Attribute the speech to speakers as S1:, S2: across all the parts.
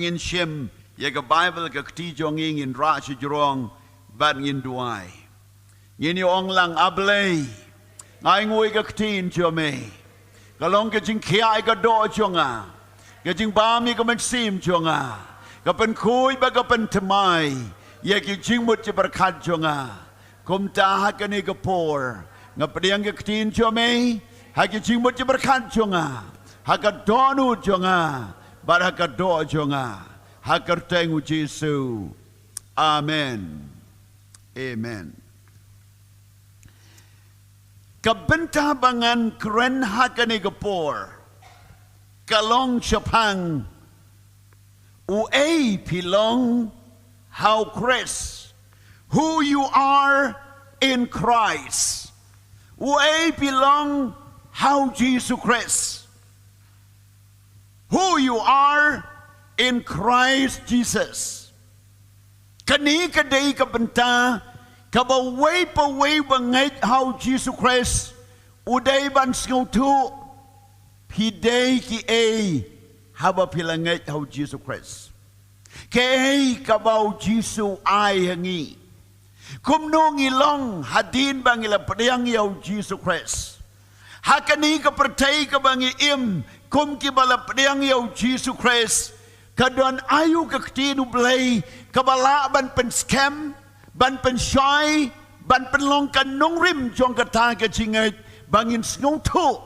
S1: in shem ye ka Bible ka kti jong in ra shi jrong ban in duai yin ong lang ablei ngai ngui ka kti in cho me ka long ka jing khai ka do chonga ka jing ba mi ka man sim chonga ka pen khui ba ka pen tmai ye ki jing mut che berkat chonga kum ta ha ka ni ka por ngapriang ka kti in cho me ha ki jing mut che berkat chonga ha ka do nu chonga ba ha ka do chonga ha ka tengu Jesu amen amen kabenta bangan kren hakane gapor kalong chapang uay pilong how Khrist who you are in Christ uay pilong how Jesus Christ who you are in Christ Jesus kani kadai kabenta kabaway pa way bangay how Jesus Christ uday ban Sngewbha hiday ki ay haba pilangay how Jesus Christ kay kabaw Jesus ay hangi kumnong ilong hadin bang ilapadayang yaw Jesus Christ hakani ka pertay ka bang iim kum kibalapadayang yaw Jesus Christ kadon ayu ka ktinублей kabala ban pen scam ban pen shy ban pen long kan nong rim jong kata ka chingai bangin Sngewbha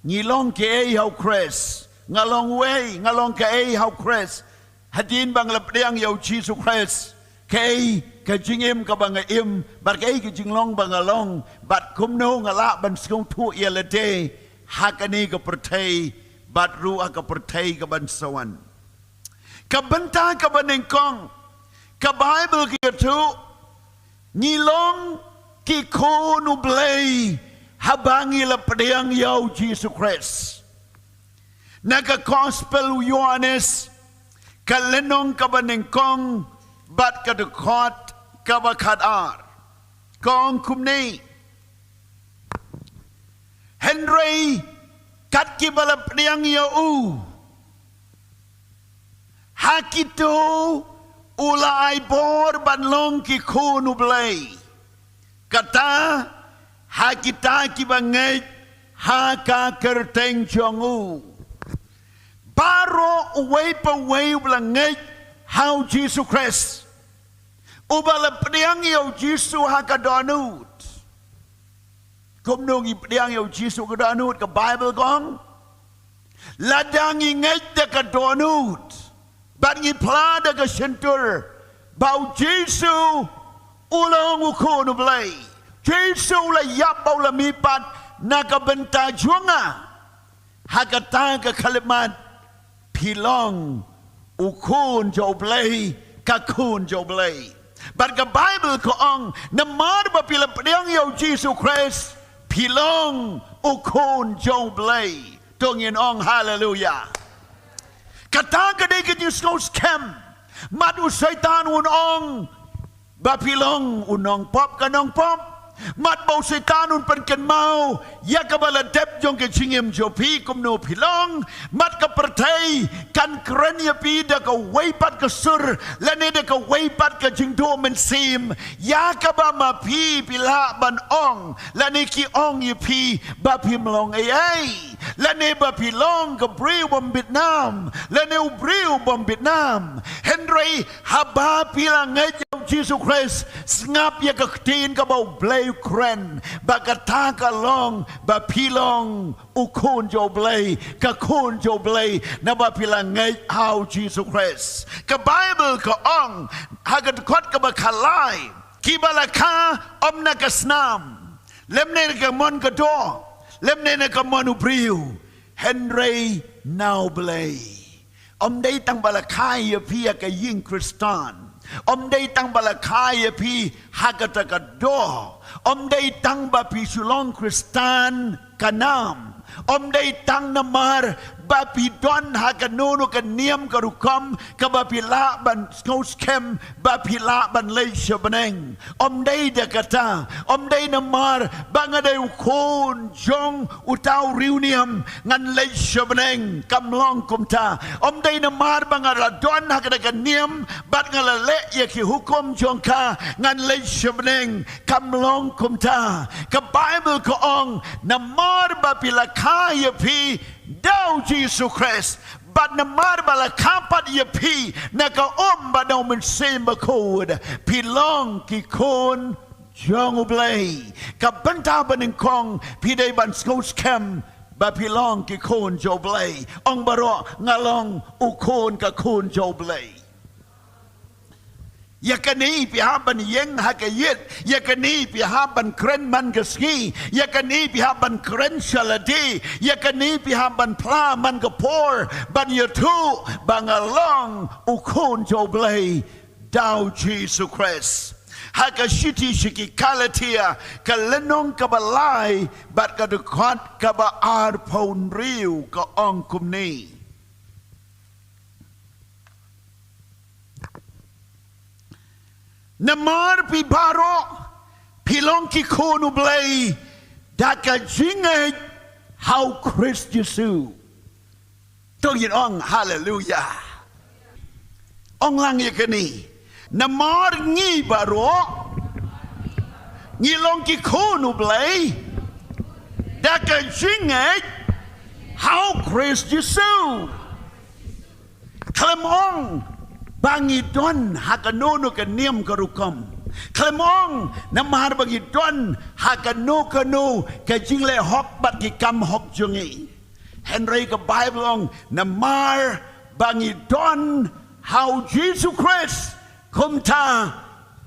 S1: ngilong ke ay how Khrist ngalong way ngalong ke ay how Khrist hadin bang lapdang yaw Jesus Khrist kay ka jingim ka bang im bat kay ka jinglong bang along bat kumno ngala ban Sngewbha yelate hakani ka pertay bat ruah ka pertay ka ban sawan kabanta ka banengkong ka Bible ki tu ngilong ki Khublei habangi lapdang yaw Jesus Khrist naga gospel Yohanes kalenong kabanengkong bat kadukot kabakadar Khongkrom hynrei kat ki balapdang yaw hakito ulai bor banlong ki Khublei kata hakita ki bangai haka kerteng chongu baro way pa way blangai how Jesus Christ ubala pediang yaw Jesus haka donut kumnong ipediang yaw Jesus ka donut ka Bible gong ladang ingai da ka donut bat ngipla da ka sentur bau Jesus ulang Khublei Jesus la yap bau la mipat nakabenta junga hakata ka kalimat pilong ukun Khublei ka Khublei but ka Bible ko ang namar ba pila pediang yaw Jesus Christ pilong ukun Khublei tongin ong hallelujah kata ka de ka Jesus kem mat usaitan unong bapilong unong pop kanong pop mat bau setanun penken mau ya kabala dep jong ke chingim jopi kumno pilong mat ka pertai kan krenya pi da ka weipat ka sur lane da ka weipat ka jingdo men sim ya kaba ma pi pila ban ong lane ki ong yi pi ba pi mlong ai lane ba pilong ka briu bom Vietnam lane u briu bom Vietnam hynrei haba pila ngai Jesus Christ ngap ya ka tin ka bau blei kren bagata ka long ba pilong ukun Khublei ka Khublei na ba pilang ngai how Jesus Christ ka Bible ka ong hagat kot ka ba kalai ki balaka omna ka snam lemne ka mon ka do lemne ka mon ubriu hynrei now blei om dei tang balakai ya pia ka ying Kristan om day tang balakaya pi hagata ka do om day tang ba pi sulong Kristan kanam om day tang namar bapi don hakanono ka niam ka rukom ka bapi la ban Sngewbha bapi la ban lei shabeneng om dei de kata om dei namar bangadai ukon jong utau riuniam ngan lei shabeneng kamlong kumta om dei namar bangara don hakada ka niam bat ngala le ye ki hukum jong ka ngan lei shabeneng kamlong kumta ka Bible ko ong namar bapi la kaya pi dau Jesus Khrist but namar bala kapat ye pi naka badau mensim bakod pilong ki kon Khublei ka benta baning kong pi dei ban Sngewbha ba pilong ki kon Khublei ong baro ngalong ukon ka kon Khublei yakani pihaban yeng hakayit yakani pihaban kren man gaski yakani pihaban kren shaladi yakani pihaban pla man gapor ban yatu bangalong ukon Khublei dau Jesus Khrist hakashiti shiki kalatia kalenong kabalai bat kadukot kaba arpon riu ka ongkumni Namar pi baro pilong ki Khublei daka jingthut how Khrist Yesu tong yin ong hallelujah ong lang yakani namar ngi baro ngilong ki Khublei daka jingthut how Khrist Yesu klemong bangi don hakanono ka niam ka rukom klemong namar bangi don hakano kanu ka jingle hok bat ki kam hok jungi hynrei ka Bible ong namar bangi don how Jesus Khrist kumta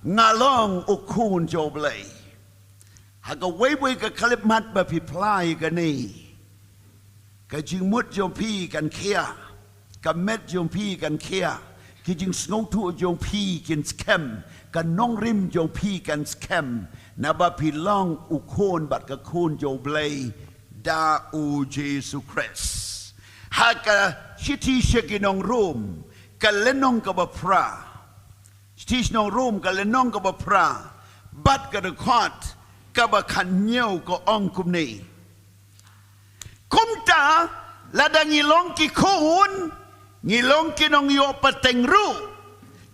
S1: ngalong ukun Khublei haka wewe ka kalip mat ba pi plai ka ni ka jingmut jong pi kan kia ka met jong pi kan kia ki jing Sngewbha jong pi kin scam kan nong rim jong pi kan scam na ba pilong ukon bat ka kon Khublei da u Jesus Khrist haka shiti shekinong room ka lenong ka ba pra shiti nong room ka lenong ka ba pra bat ka de khot ka ba khanyo ko ong kumni kumta ladang ilong ki kon ngilong kinong yo pateng ru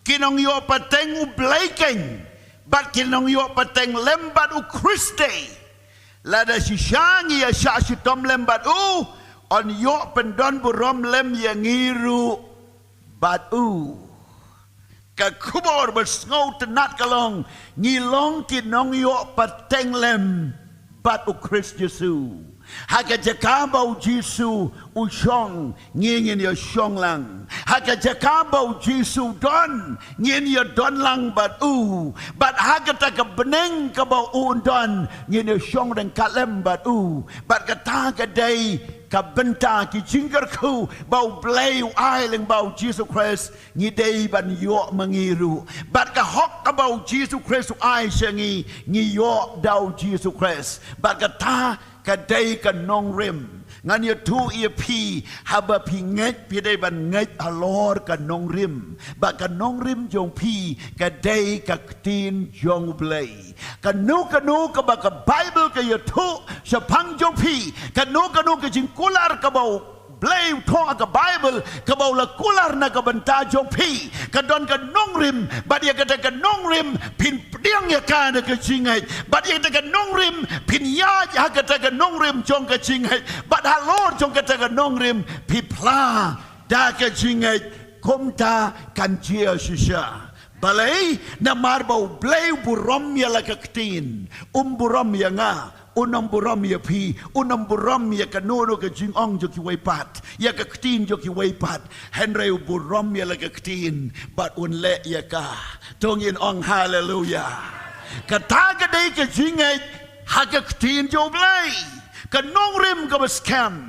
S1: kinong yo pateng ubleiken bat kinong yo pateng lembat u Khristi lada sisang iaishah sitom lembat u on yo pendon burom lem yang ngiru bat u ka kubor bersngau tenat kalong ngilong kinong yo pateng lem bat u Khrist Yesu haka jakabau Jesu ushong ngin ya shong lang haka jakabau Jesu don ngin ya don lang bat u bat haka ta ka beneng ka bau un don ngin ya shong dan kalem bat u bat kata ka dai ka benta ki jinggar ku bau blei ai leng bau Jesus Khrist ngi dei ban yo mangiru bat ka hok ka bau Jesus Khrist ai sengi ngi yo dau Jesus Khrist bat kata kadai ka nong rim ngan ya tu ia pi haba pi nget pi dai ban nget alor ka nong rim ba ka nong rim jong pi kadai ka tin jong Khublei ka nu ka ba ka Bible ka ya tu sapang jong pi ka nu ka jing kular ka bau Blei thong ka Bible ka bau la kular na ka banta jong pi ka don ka nong rim ba dia ka nong rim pin diang ya ka na ka jingai ba dia ka nong rim pin ya ka nong rim jong ka jingai ba ha lor jong ka nong rim pi pla da ka jingai kumta kan chia shisha balai na marbau blei burom ya la ka tin burom ya nga unam buram ya pi unam buram ya kanono ka jing ong jo ki wei pat ya ka ktin jo ki wei pat hynrei buram ya la ka ktin bat un le ya ka tong in ong hallelujah ka ta ka dei ka jing ai ha ka ktin jo Khublei ka nong rim ka scam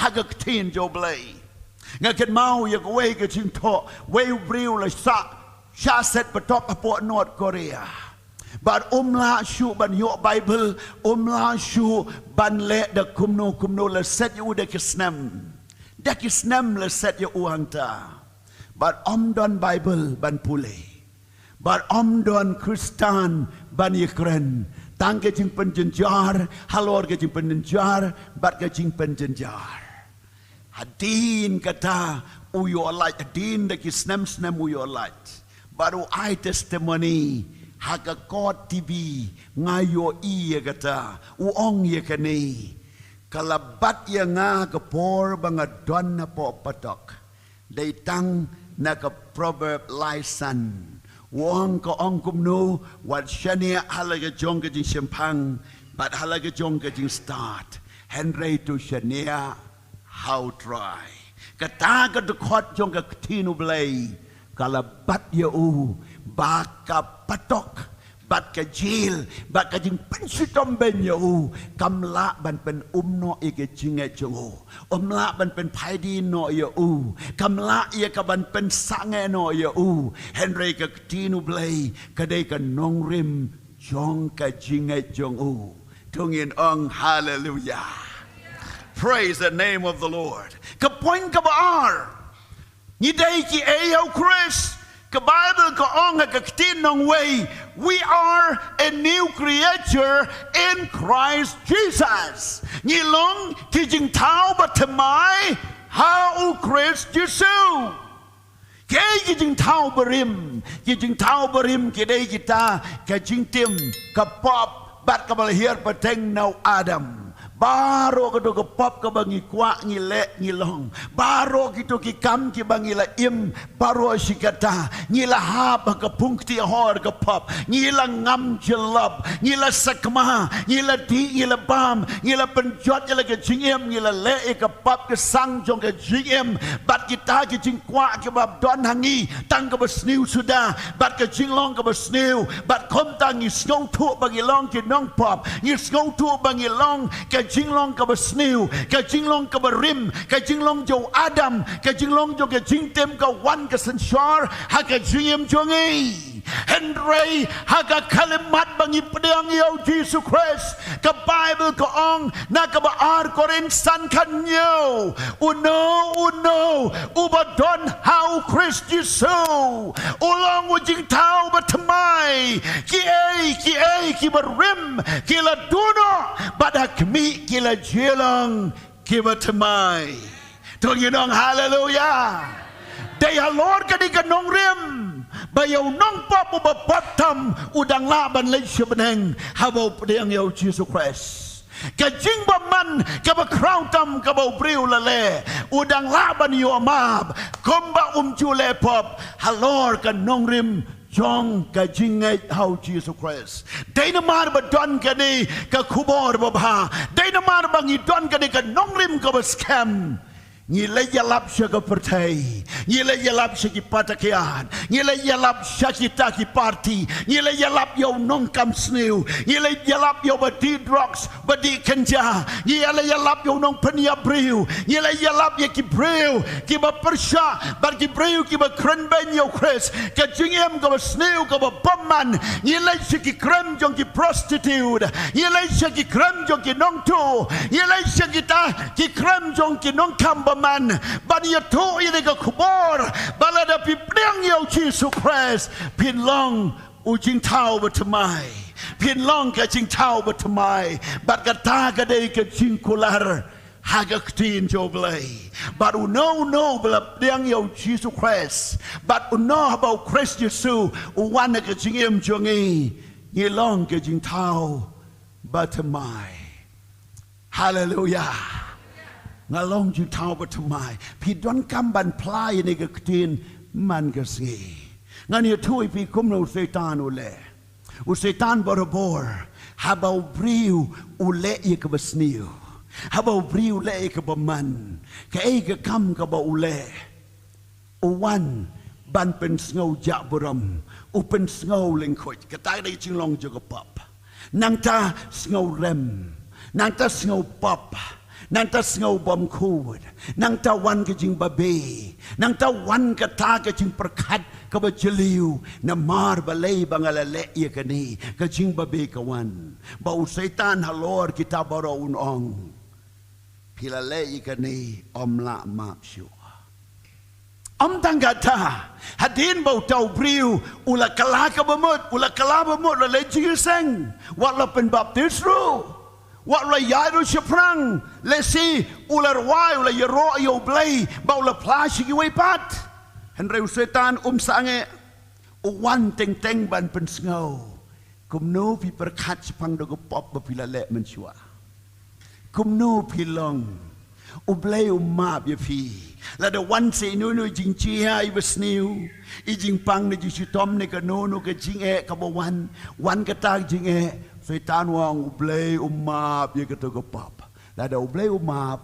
S1: ha ka ktin jo Khublei nga ket mau ya ka wei ka jing tho wei briu la sha set patop apo North Korea but la shu ban yo Bible la shu ban le da kumno la set you de kisnam Dak is nem le set ya uang ta. But don Bible ban pulei. But don Kristan ban Ukraine. Tang ke jing penjenjar, halor ke jing penjenjar, bat ke jing penjenjar. Hadin kata uyo light, hadin dak is nem uyo light. Baru I testimony haga God TV ngayo iya kata uong ya kani. Kalabat ya nga kapor banga don na po patok. Daitang na ka proverb laisan. Wong ka ong kumno wat shania halaga jong ka jing sempang but halaga jong ka jing start. Hynrei to shania how try. Kata ka dukot jong ka Khublei. Kalabat ya baka patok. Bat ka jil, bat ka jing pensitom ben ya kamla ban pen no ike jinge jongo. La ban pen paidi no ya kamla ia ka ban pen sange no ya Hynrei ka Khublei kadai ka nongrim jong ka jinge jongo. Tungin ong hallelujah. Praise the name of the Lord. Ka point ka baar. Ni dai ki ayaw Khrist. The Bible ko ong nagkakitinong way, we are a new creature in Christ Jesus. Ngilong kijing tao batamay hao Khrist Jesus. Kaya kijing tao barim kidai kita kijing tim kapop bat kabalahir pateng now Adam. Baro kado ke pop ke bangi kuak ngile ngilong. Baro gitu ki kam ki bangi la im. Baro sikata ngila hab ke pungti hor ke pop. Ngila ngam jelab. Ngila sakma. Ngila di ngila bam. Ngila penjot ngila ke jingim. Ngila le ke pop ke sang jong ke jingim. Bat kita ki jing kuak ke bab don hangi. Tang ke besniu sudah. Bat ke jinglong ke besniu. Bat kom tangi snow tu bangi long ki nong pop. Ngil snow tu bangi long ke jinglong ka besniu, ka jinglong ka berim, ka jinglong jo Adam, ka jinglong jo ka jingtem ka wan ka sensor, ha ka jingim jongi. Hynrei ha ka kalimat bangi pedang yo Jesus Christ. Ka Bible ka ong na ka baar korinsan kanyo. Uno, ubadon how Khrist Jesus. Ulong ujing tao batamay. Ki berim, ki la duno, badak mi kila jelang kiba temai. Tungin hallelujah. Daya Lord kadi kanong rim. Bayaw nong pop ubapatam udang laban lay shibaneng habaw pedang yaw Jesus Christ. Kajing baman kabakrautam kabaw priu lale udang laban yo amab komba jule pop halor kanong rim jong ka jingay how Jesus Christ. Day namar ba don ka ni ka kubor ba ba. Day namar ba ngi don ka ni ka nongrim ka ba scam. Ngilay yalap siya ka pertay. Ngilay yalap siya ki patakyan. Ngilay yalap siya kita ki party. Ngilay yalap yaw nong kam snew. Ngilay yalap yaw ba di drugs ba di kanja. Ngilay yalap yaw nong penyabriw. Ngilay yalap ya ki brew. Ki ba persya. Bar ki brew ki ba krenben yaw Khrist. Ka jingem ka ba snew ka ba paman. Ngilay siya ki krem jong ki prostitute. Ngilay siya ki krem jong ki nong tu. Ngilay siya kita ki krem jong ki nong kamba man baniya to ini ka kubor balada pipdang yaw Jesus Christ pinlong ujing tao batamay pinlong ka jing tao batamay bat kata kadai ka jing kular haga ktin joglay but no balapdang yaw Jesus Christ but no about Khrist Jesus uwana ka jingim jongi ngilong ka jing tao batamay. Hallelujah. Ngalong ju tau batamai pi don kamban plai ni ka ktin man ka singi ngani thui pi kumno setan ule u setan borobor habau briu ule ye ka basniu habau briu le ka baman ka e ka kam ka ba ule uwan ban pen sngo ja boram u pen sngo lengkhoi ka tai dai jinglong ju ka pop nang ta sngo rem nang ta sngo pop nang ta sngo bom kud nang ta wan ka jing babe nang ta wan ka ta ka jing perkat ka ba jeliu namar balay bangalale ya kani ka jing babe ka wan ba setan halor kita baro unong pilale ikani omla map shua tangata hadin bau tau briu ula kalaka bamut ula kalaba mut la jiseng wat la pen baptis ru wat la yairu shaprang lesi ula rwai ula yero yo blei bau la plashi ki pat hynrei setan sange wan teng teng ban pen sngau kumno pi perkat sepang dogo pop bapilale menshua kumno pilong Ublei map ya pi la da wan se no jing chia I besniu I jing pang ne ji tom ne ka no ka jing ka bo wan ka ta jing setan wang ublei map ya ka to ka pop la da ublei map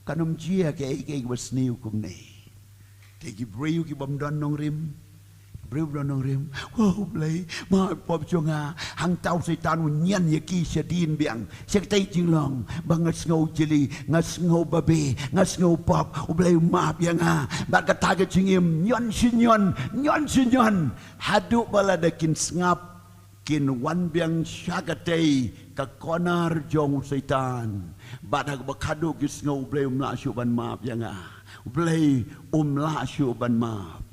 S1: kanom chia ke besniu kum ne te ki breu ki bom don nong rim breu don nong rim ublei ma pop chonga hang tau setan nyen ya ki shadien biang sek tai jing long bang ngau jeli Sngewbha be ngau pop ublei map yang ba ka ta ka jingim nyon sinyon hadu bala da kin ngap kin wan biang syagatai ka konar jong setan ba da ba kadu ki Sngewbha la shu ban map yang ublei la shu ban map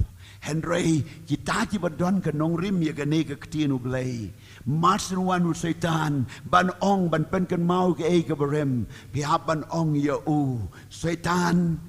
S1: hynrei kita ki badon ka nong rim ya ka ne ka ktin ublei masin wan setan ban ong ban pen kan mau ke ka barem pihap ban ong ya setan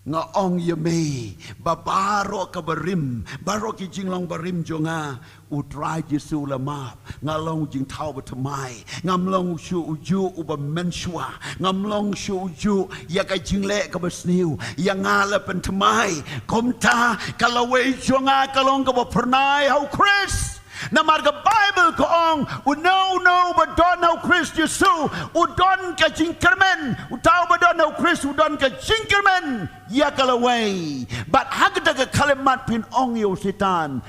S1: nga ong ya me babaro ka barim baro ki jinglong barim jonga utrai Jesu la map ngalong jing thau batamai ngamlong shu uju uba menshwa ngamlong shu uju ya ka jingle ka basniu ya ngala pen tamai komta kalawe jonga kalong ka pernai hau Khrist Namar ka Bible ko ong uno badon hau Khrist Jesu udon ka jingkermen utau badon hau Khrist udon ka jingkermen ya kalaway but hagda ka kalimat pin ong yo setan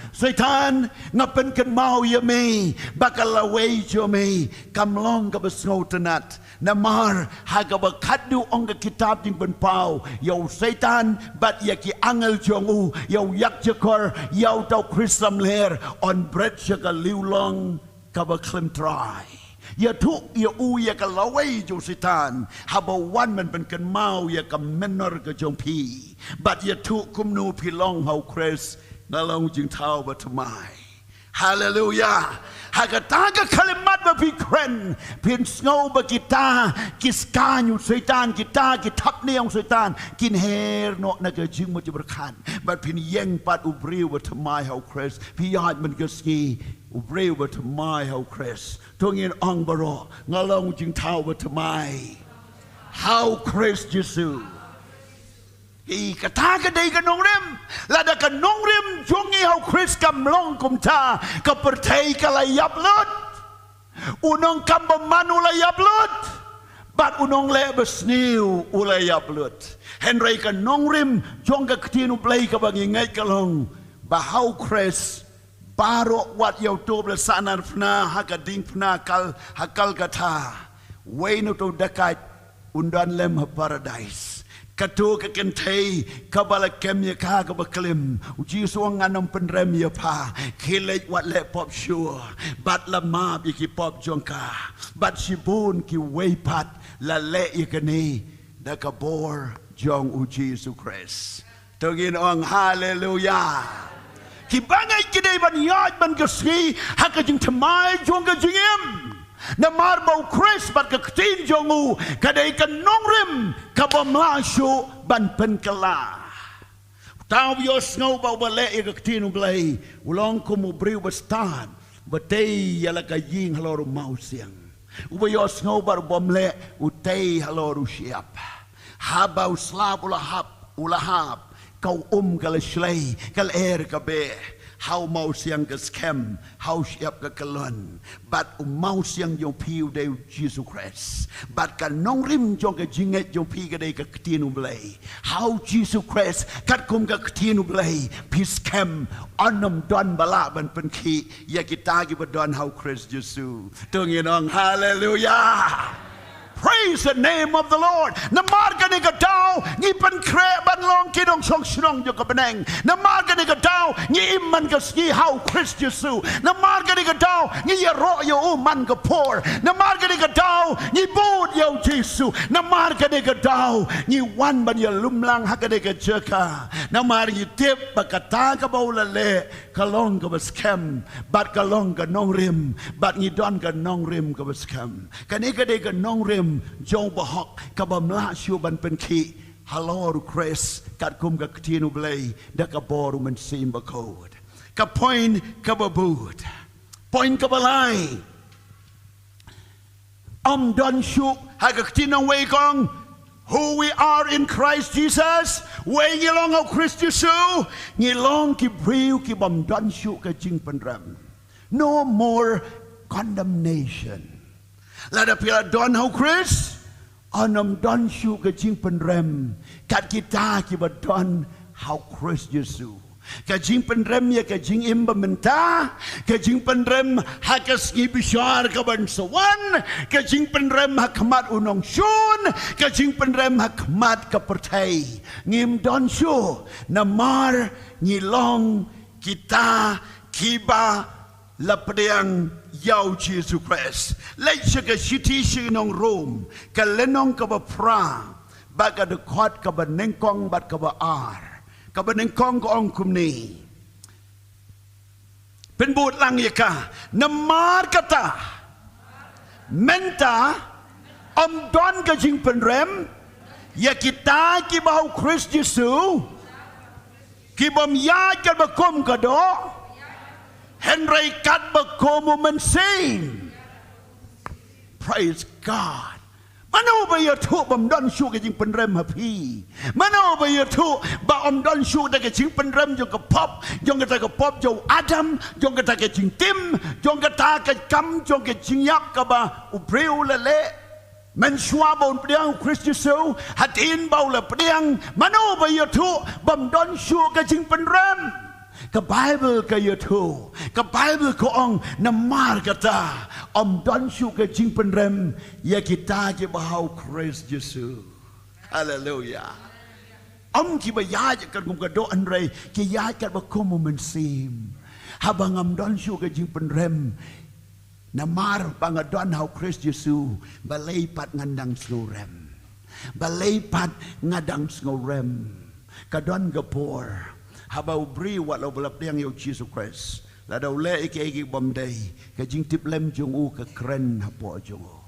S1: ngapen kan mau ya me bakalaway jo me kamlong ka basngo tanat namar haga bakadu ong ka kitab ding ben pau yo setan but ya ki angel jong yo yak jakor yo tau Khrist ler on bread ka liulong ka baklim try ya tu ya ya ka laway jo setan haba wan man ben kan mau ya ka menor ka jong pi but ya tu kumnu pilong hau Khrist ngalong jing tau batamai hallelujah hagataga kalimat ba pi kren pin Sngewbha kita kiskanyu setan kita kitap ni yang setan kin her no na ka jing mo berkan but pin yeng pat ubriu batamai hau Khrist pi yad man ka ski ubriu batamai hau Khrist tungin ong baro ngalong jing tau batamai hau Khrist Jesu I kata ka day ka nong rim lada ka nong rim jongi hau Khrist kamlong kumta ka pertay ka layap lut unong kambaman ulayap lut bat unong lebesniu ulayap lut hynrei ka nong rim jong ka ktinu play ka bangingay kalong bahau Khrist baro wat yaw to blasanan pna hakading pna hakal kata way no to dakat undan lem ha paradise Katu ka kentay kabala kemya ka baklim uji suang anong penrem ya pa kilej wat le pop sure bat lama bi ki pop jongka bat shibun ki weipat la le ikani da kabor jong uji su Khrist tungin ong hallelujah ki bangay kidai ban yad ban kasgi hakajing tamai jong ka jingim Namar bau Khrist bat ka ktin jongu kadai ka nongrim ka bamlasyo ban penkala tau yo Sngewbha bale ka ktin ublay ulong kumubriu bastan batay yala ka ying haloru mausiang ubayo Sngewbha bomle utay haloru siap habau slab ulahap kau kala shlay kal ka be how mau siang ka scam how siap ka kalon but mau siang yo piu de Jesus Christ but ka nongrim jong ka jinget yo pi ka de ka ktinu blay how Jesus Christ kat kum ka ktinu blay pi scam anom don bala ban pen ki ya kita ki badon how Khrist Jesus tungin ong hallelujah. Praise the name of the Lord. Namar ka ni kataw, ni pankre banlong kidong song sinong yo ka beneng. Namar ka ni kataw, ni iman ka ski how Khrist Jesu. Namar ka ni kataw, ni yaro yo man ka por. Namar ka ni kataw, ni bud Yau Jesu Namar ka de ka daw Ni wan ban ya lumlang ha ka de ka jeka Namar yi tip ba kata ka baula le Kalong ka baskem Bat kalong ka nong rim Bat ni don ka nong rim ka baskem Kani ka de ka nong rim Jong bahok ka bamla syu ban pen ki Halo Khrist kat kum ka ktinu blay Da ka boru men sim ba kod Ka point ka babud Point ka balay Don shuk hagaktinang way kong who we are in Christ Jesus. Way ngilong au Khrist Yesu ngilong ki briu ki bam don shuk ka jing pandram. No more condemnation. Lada pila don au Khrist anam don shuk ka jing pandram kat kita ki ba don au Khrist Yesu. Kajing pendrem ya kajing imba mentah kajing pendrem hakas ngibishar kaban sawan kajing pendrem hakmat unong syun kajing pendrem hakmat kapertai ngim don syu namar ngilong kita kiba lapdeang yau Jesu Khrist lai ka city sinong Rome ka lenong ka ba pra baga de khot ka ba nengkong bat ka ba ar Kabaneng kong ko ang kumni. Penbut lang yaka. Namar kata. Menta. Don ka jing penrem. Ya kita kibau Khrist Yesu. Kibam iaid ka bakom ka do. hynrei kat bakom mensim. Praise God. Mano ba tu bam don shu ke jing penrem happy. Mano ba tu ba don shu da ke jing penrem jong ke pop, jong ke ta ke pop jo Adam, jong ke ta ke jing tim, jong ke ta ke kam jong ke jing yak ka ba ubreu lele. Men shwa bon pediang Khrist Yesu hatin bau le pediang. Mano ba tu bam don shu ke jing penrem. Ke Bible ke tu, ke Bible ko ong namar kata don shu ke jing penrem ya kita ke bahau Khrist Yesu. Hallelujah. Ki ba iaid kan kum ka do hynrei ke iaid kan ba kum mensim. Habang don shu ke jing penrem namar pangadon hau Khrist Yesu balai pat ngandang snurem. Balai pat ngadang snurem. Kadon gapor. Habau beri wat lo belap yang yo Jesus Christ. La dau le iki bom day ka jing tip lem jong u ka kren hapo jong u.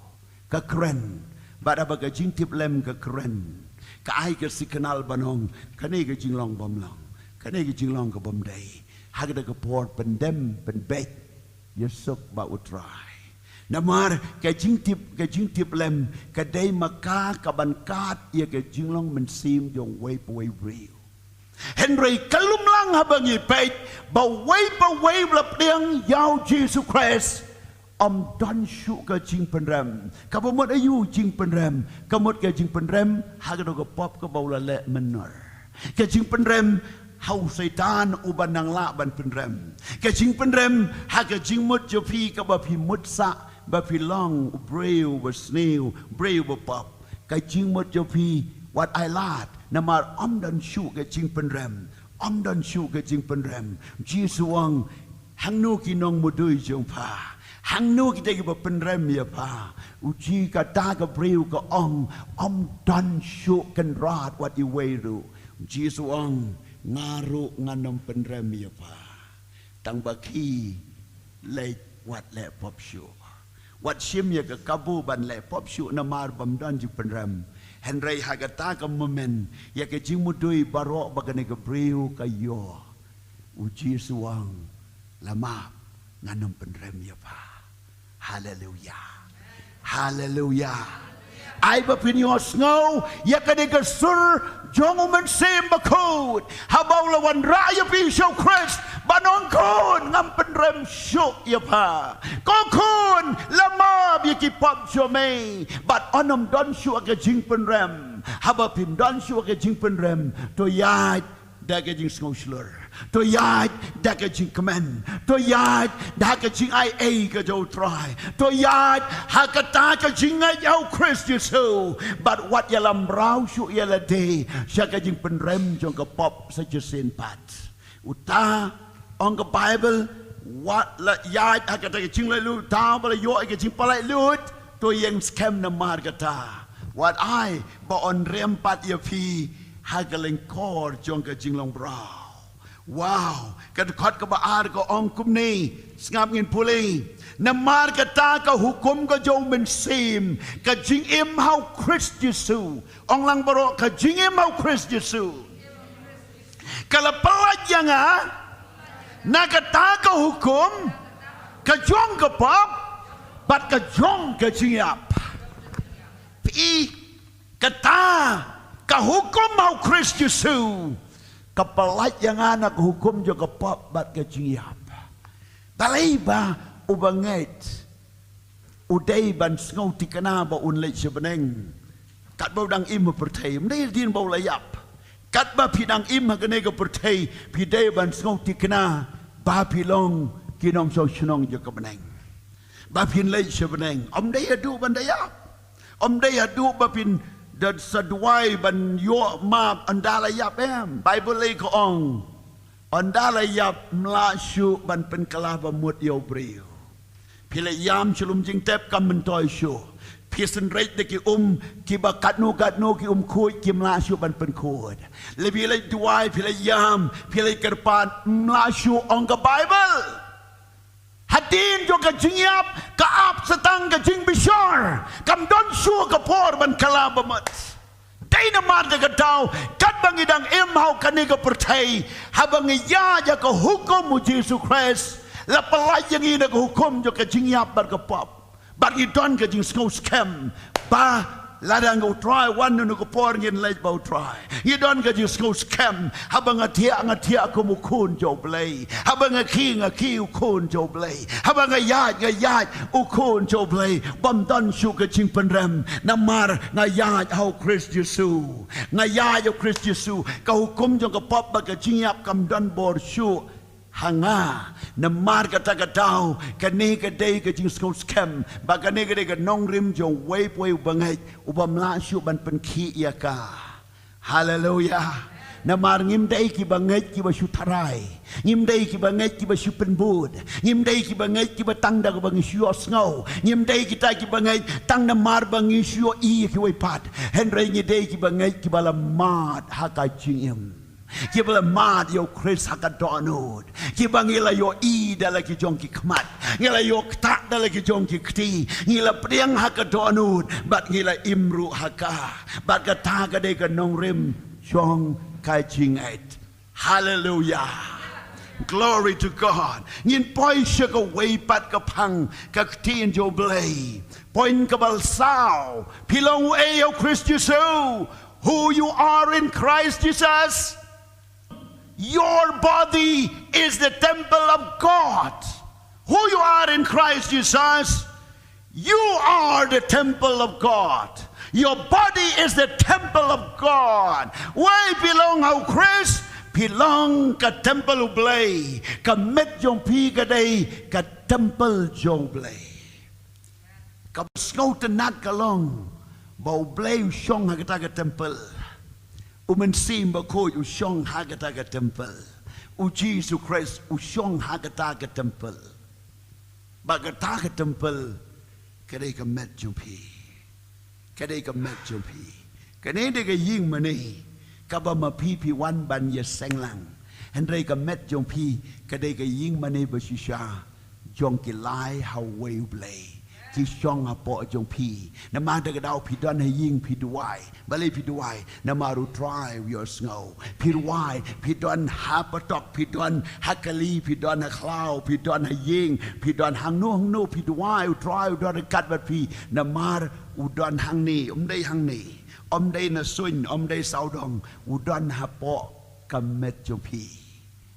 S1: Ka kren. Bada ba ka jing tip lem ka kren. Ka ai ka si kanal banong kani ka jing long bom long. Kani ka jing long ka bom day. Hagda ka por pendem pen beit. Yesuk ba utrai. Namar ka jing tip lem ka day maka ka bankat ya ka jing long mensim jong way way real. hynrei kalum lang habang ipeit baway blap diang yau Jesus Christ don shu ka jing penrem kabamot ayu jing penrem kamot ka jing penrem hagdo ka pop ka baula le menor ka jing penrem hau setan uban nang la ban penrem ka jing penrem haga jing mut jopi ka ba pi mut sa ba pi long breu ba sneu breu ba pop ka jing mut jopi wat ai lat namar dan shu ke jing penrem dan shu ke jing penrem Jesu ang hangnu kinong mudui jong pa hangnu kita ki penrem ya pa uji kata ka breu ka dan shu kan rat wat i weiru Jesu ang ngaru nganom penrem ya pa tang baki le wat le pop shu wat shim ya ka kabu ban le pop shu namar bam dan jing penrem hynrei hagata ka momen ya ke jing mudui barok bagane ka breu kayo uji suang lama nganom penrem ya pa hallelujah hallelujah ai ba pinyo snow ya ka de ka sur jong men sim bakod habau lawan raya pi show Khrist banong kon ngam penrem syuk ya pa kokon lama bi ki pop jome but onom don shu ka jing penrem haba pim don shu ka jing penrem to iaid da ka jing snowslur to iaid da ka jing command to iaid da ka jing ia ka jo try to iaid ha ka ta ka jing ai au Khrist Yesu but what ya lam rau shu ya la de sha ka jing penrem jong ka pop sa jesin pat uta on the Bible what la iaid ha ka ta ka jing la lu ta ba la yo ka jing pa la lut ตัวยังสแคมนมาร์กตาวัดไอ้บ่ออนเรียมปัดยาพีหากะเลงคอร์จงกะจิงลงบราวว้าวกันขอดกะบะอาร์ก็องคุมนี่สงบเงินพูลีนมาร์กตาก็หุกุมก็จงเป็นซีมกะจิงเอ็มเฮาคริสต์เยซูองลังบรอกะจิงเอ็มเฮาคริสต์เยซูกะละปลายังอ่ะนักตาก็หุกุมกะจงกะปอบบัดกะจงกะจิงอับพีกะตากะหุกุมเฮาคริสต์เยซูกะปลายังอ่ะนักหุกุมจงกะปอบบัดกะจิงอับตะลีบาubanget udai ban Sngewbha tikana ba unlei sebeneng kat ba dang im perthei mdei din ba layap kat ba phidang im hakane ga perthei phidei ban Sngewbha tikana ba philong kinong so snong je ka beneng ba phin lei sebeneng dei adu ban dayap dei adu ba phin dan sadwai ban yo ma andalayap em bible lei ko ong andalayap mlashu ban pen kalah ba mut yo breu Pila yam chelum jing tep kam mentoy shu. Pisen rate de ki ki ba katno ki kuy ki mlashu ban pen kod. Lebih lay duai pila yam pila kerpan mlashu on the Bible. Hadin jo ka jingyap ka ap setang ka jing bishar. Kam don shu ka por ban kalabamat. Day na marga ka daw kat bangidang imhaw kaniga pertay habang iya ja ka hukom mo Jesus Christ. La palai yang ini nak hukum jo kajing yap bar kapap bar idon kajing Sngewbha scam ba ladang go try one nu ko por ngin lej bau try idon kajing Sngewbha scam habang ngatia ko mukun jo blei habang ngaki ukun jo blei habang ngayat ukun jo blei bam don shu kajing penrem namar ngayat hau Khrist Yesu ngayat Khrist Yesu ka hukum jo kapap ba kajing yap kam don bor shu hanga namar kata katau kani kadai ka jing Sngewbha scam ba kani kadai ka nong rim jong wei poi bangai ubam la shu ban pen ki ya ka haleluya namar ngim dai ki bangai ki ba shu tharai ngim dai ki bangai ki ba shu pen bud ngim dai ki bangai ki ba tang da ba ngi shu Sngewbha ngim dai ki ta ki bangai tang namar ba ngi shu i ki wei pat hynrei ngi dai ki bangai ki bala mat ha ka jing Kibla mad yo Khrist hakadonod. Kiba ngila yo I dala ki jongki kmat. Ngila yo kta dala ki jongki kti. Ngila priang hakadonod. Bat ngila imru haka. Bat kata kadai ka nong rim jong kai jingait. Hallelujah. Glory to God. Ngin poi shaka way pat ka pang ka kti in jo blei. Poin ka balsaw. Pilong way yo Khrist Yesu. Who you are in Christ Jesus. Your body is the temple of God. Who you are in Christ Jesus, you are the temple of God. Your body is the temple of God. Where belong how Khrist? Belong ka temple Khublei, ka met jong pi ka day ka temple jong Khublei. Ka Sngewbha tenak ka long, ba Khublei shong ha ka temple. Umensim bakoy usyong hagataga temple. Jesus Christ usyong hagataga temple. Bagataga temple kadai ka met jumpi. Kadai ka met jumpi. Kadai de ka ying mani kaba mapipi wan ban ya senglang. Hynrei ka met jumpi kadai ka ying mani basisha jong ki lai how way Khublei. Ki shong apo jong pi nama da dau pi don hai ying pi duai balai pi duai nama ru try your Sngewbha pi duai pi don ha patok pi don hakali pi don ha klau pi don ha ying pi don hang no pi duai try don kat bat pi nama u don hang ni dei hang ni dei na suin dei sau dong u don ha po kamet jong pi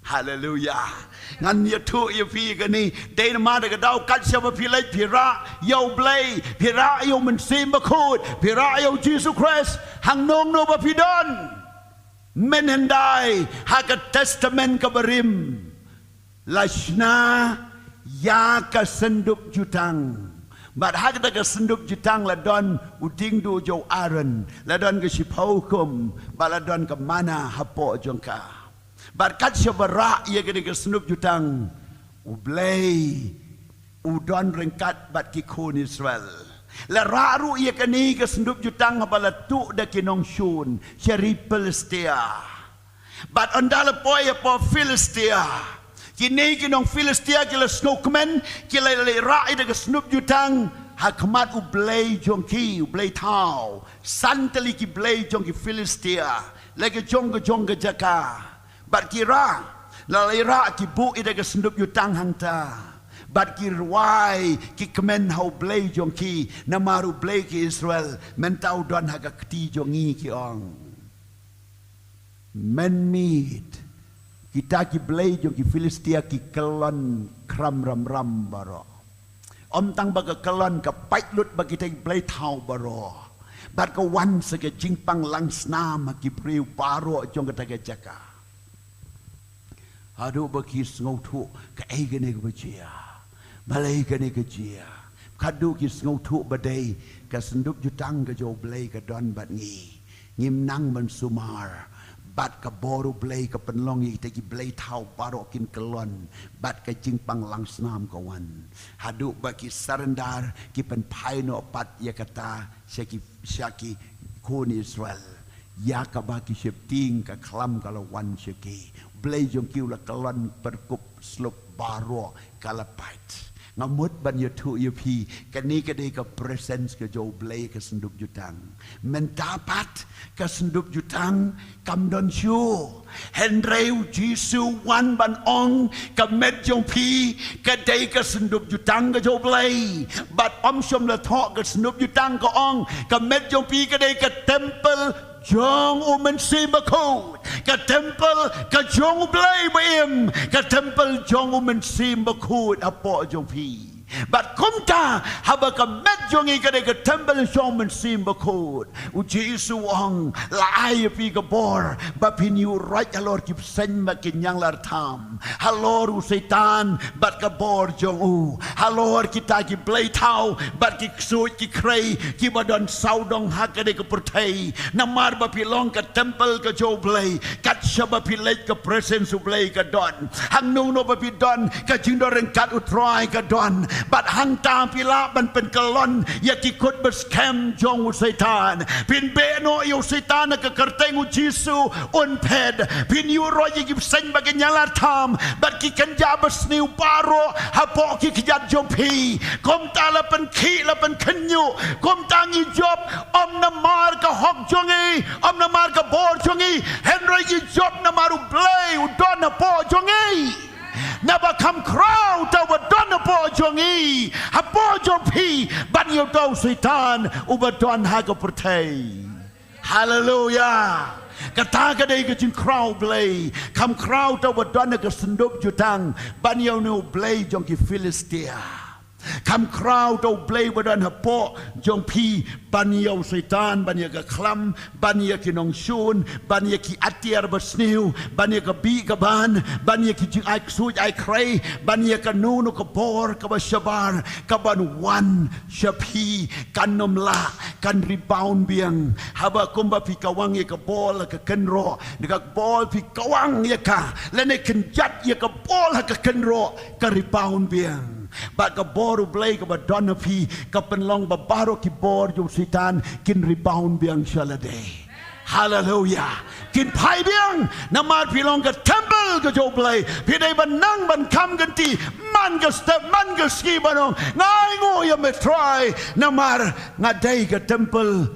S1: Hallelujah. Ngan ya tu ya pi kani dei nama da dau kat siapa pi lai pi ra yo blei pi ra yo men sim bakut pi ra yo Jesus Christ hang nong no ba pi don men hendai ha ka testament ka barim lashna ya ka sendup jutang But hagda ka sendup jutang la don uding do jo Aaron la don ka sipau kum ba la don ka mana hapo jongka Barkat syabara ia kena kesenup jutang Khublei udon rengkat bat kikun Israel La raru ia kani ke sendup jutang habala tu da kinong shun syari Palestia. But andala poya po Philistia. Kini kinong Philistia kila snokmen kila rai da ke sendup jutang hakmat ublei jongki ublei tau santali ki blei jongki Philistia lagi jong ke jaka. But kira la ira ki bu ida ke sendup jutang hangta. But kirwai ki kemen hau blei jong ki namaru blei ki Israel mentau don haga kti jongi ki ong men meet kita ki blei jong ki Philistia ki kelon kram ram baro om tang baga kelon ka pait lut bagi te blei thau baro bat ka wan se ke jingpang lang snam ki priu baro jong ka ta jaka adu bagi Sngewbha ka eigene ka bajia balai kene kejia kadu ki Sngewbha badai ka sendup jutang ka jo blei ka don bat ngi ngim nang man sumar bat ka boru blei ka penlong i te ki blei thau baro kin kelon bat ka jingpang lang snam ka wan hadu baki sarandar ki pen pai no pat ya kata syaki kun Israel ya ka baki shepting ka klam kala wan syaki blei jong kiu la kelon perkup slup baro kala pait ngamut ban tu pi kani kadai ka presence ka jo blei ka sendup jutang mentapat ka sendup jutang kam don shu hynrei jisu wan ban ong ka met jong pi kadai ka sendup jutang ka jo blei bat om shom la tho ka sendup jutang ka ong ka met jong pi kadai ka temple jong umen simbakut ka temple ka jong blei baim ka temple jong umen simbakut apo jong pi but kumta haba ka met jong i ka de ka temple jong umen simbakut u Jesu ong lai pi ka bor ba pin you right alor ki sen ma kin yang lar tham halor u setan bat ka bor jong u halor kita ki blei tau bat ki suit ki krei ki badon saudong ha ka de ka pertai namar ba pilong ka temple ka jo blei kat shaba pilek ka presence u blei ka don hang no no ba pi don ka jindoreng kat utrai ka don but hang ta pila ban pen kelon ya ki kut berskem jong u setan pin be no yu setan ka kerteng u Jesu un ped pin yu ro yi ki sen ba ke nyala tham but ki kan ja besniu paro hapo ki kijat jong pi kom ta la pen ki la pen khnyu kom tangi job om namar ka hok jongi om namar ka bor jongi hynrei yi job namaru blei u don na po jongi naba kam crow ta wa don na po jongi hapo jong pi ban yo do setan u ba don ha ka pertai hallelujah kata kadai ke jing crow blei kam crow ta wa don ka sendup jutang ban yo no blei jong ki Philistia kam crow to blei badan hapo jong pi banyo setan banya ka klam banya ki nong shun banya ki atiar besniu banya ka bi ka ban banya ki jing ai suj ai krei banya ka nunu ka bor ka bashabar ka ban wan shapi kan nom la kan rebound biang haba kumba pi kawang ye ka bol ka kenro ka bol pi kawang ye ka lene kenjat ye ka bol ka kenro ka rebound biang ba ka boru blei ka badon pi ka penlong ba baro ki bor ju sitan kin rebound biang shalade hallelujah kin pai biang namar pilong ka temple ka jo blei pi dai ban nang ban kam ganti man ka step man ka ski banong ngai ngo ya me try namar ngadai ka temple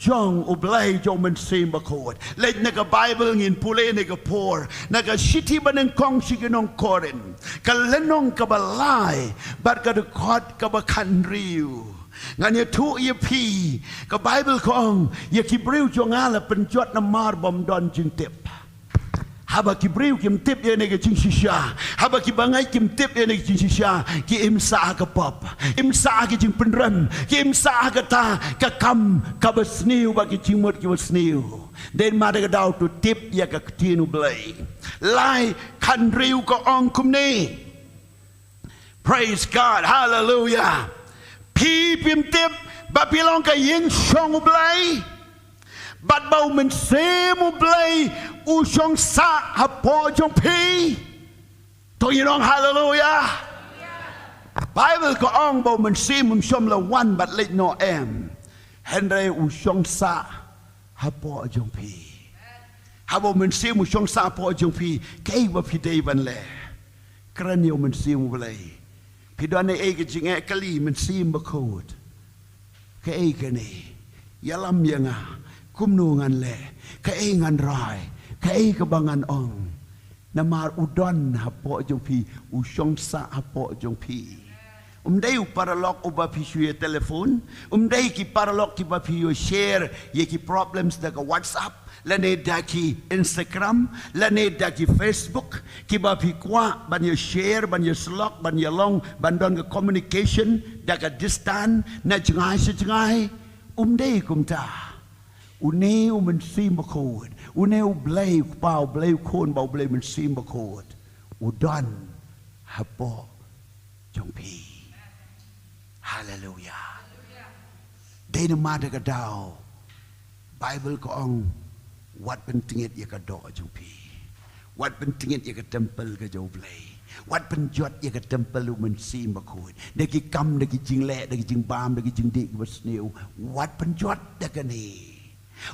S1: jong ublei jong men sim bakot let na ka Bible ngin pule na ka por na ka shiti baneng kong shiginong koren ka lenong ka balai bat ka dekot ka bakan riu nganya tu ye pi ka Bible kong ye kibriu jong ala penjot namar bom don jing tip haba kibriu kim tip ye ne ke jing shisha haba ki bangai kim tip ye ne ke jing shisha ki imsa ka pop imsa ki jing penrem ki imsa ka ta ka kam ka besniu ba ki jing mot ki besniu den ma da dau tu tip ya ka tinu blei lai kan riu ka ong kum ni praise God hallelujah pi pim tip ba pilong ka yin shong blei bat bau men semu blei u shong sa hapo jong pi to yinong hallelujah Bible ko ong bo man sim shom la one but let no em hynrei u shong sa ha po jong pi ha bo man sim u shong sa po jong pi ke wa pi dei ban le kran yo man sim blai pi don e ke jing e kali man sim ba khot ke e ke ni yalam yanga kum nu ngan le ke e ngan rai ke e ka bangan ong Namar udon ha po jong pi u shong sa ha po jong pi Umday paralog uba pisyo telefon, umday ki paralog ki ba piyo share ye ki problems daga WhatsApp, lane daki Instagram, lane daki Facebook, ki ba pi kwa ban ye share, ban ye slok, ban ye long, ban don ga communication daga distan na jngai, umday kumta. Une man sim bakod, une blay pau blay kon bau blay man sim bakod, udon hapo jongpi. Hallelujah. Day nama de kadau. Bible ko ong wat pentingit ye ka do jongpi. Wat pentingit ye ka temple ka joblay. Wat penjot ye ka temple lu men sim bakod. De ki kam de ki jing le de ki jing bam de ki jing dik was new. Wat penjot de ka ni.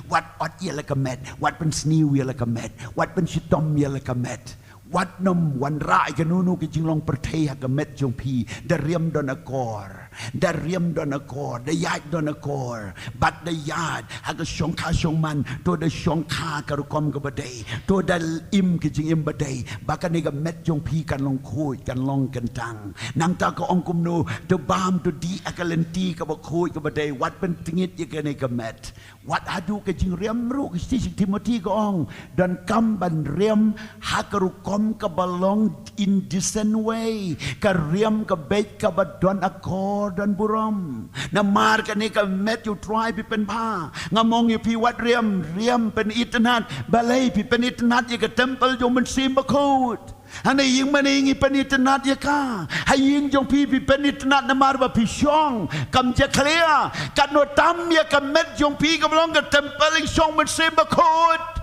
S1: Wat ot ye la ka met. Wat pen snew ye la ka met. Wat pen shitom ye la ka met. Wat nom wan rai ka nunu ki jing long pertei ha ka met jongpi. Da riem don akor. Da riem don akor, da iaid don akor, but da iaid ha ka shong ka shong man, to da shong ka ka rukom ka badai, to da im ki jing im badai, baka ni ka met jong pi kan long khoi kan long kan tang, nang ta ka ong kum no, to bam to di akalenti ka ba khoi ka badai, wat pen tingit ye ka ni ka met, wat adu ka jing riem ru ki si Timothy ka ong, dan kam ban riem ha ka rukom ka balong in decent way, ka riem ka beit ka ba don akor dan buram namar ka ni ka met you try pi pen pa ngamong you pi wat riem pen itnat balay pi pen itnat ye ka temple jo man sim bakot ana ying maningi pen itnat ye ka haying jong pi pen itnat namar ba pi shong kam je clear kan no tam ye ka met jong pi ka long ka temple shong man sim bakot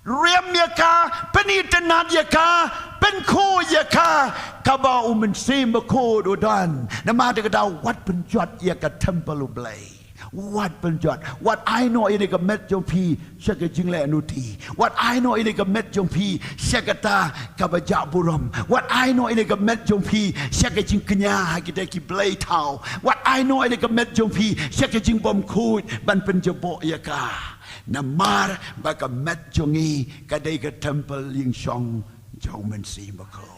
S1: Riem ya ka, penitenat ya ka, penko ya ka, kaba umen sim bako dodan. Nama de kata wat penjot ya ka temple Khublei. Wat penjot, what I know ini ka met jong pi syaka jingle anuti. What I know ini ka met jong pi syaka ta kabajak buram. What I know ini ka met jong pi syaka jing kenya kita ki Khublei tau. What I know ini ka met jong pi syaka jing bom kut ban penjebok ya ka. Namar baka met jongi kadai ka temple ling shong jong men si bakot.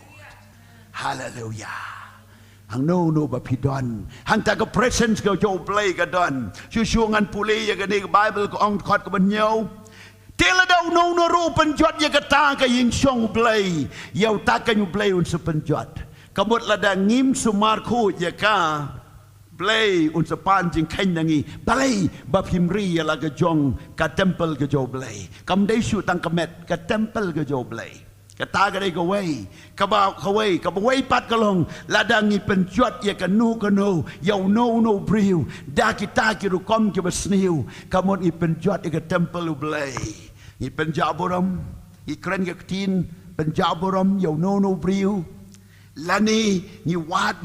S1: Hallelujah. Hang no ba pidon. Hang ta ka presence ka jo Khublei ka don. Shu ngan puli ya ka ni Bible ko ong khot ka ban nyau. Tela daw no ro penjot ya ka ta ka ing shong Khublei. Yau ta ka Khublei un se penjot. Kamut la da ngim sumar khu ya ka Khublei un sepan jing kane nangi balai ba hynrei la ka jong ka temple ka jo Khublei kam dei shu tang ka met ka temple ka jo Khublei ka ta ka dei ka wei ka ba wei pat ka long la dang i penjot ye ka no yau no briu da kita ki ru kom ki ba sniu kamon i penjot ka temple Khublei i penjaboram i kren ka tin penjaboram yau no briu lani ni wat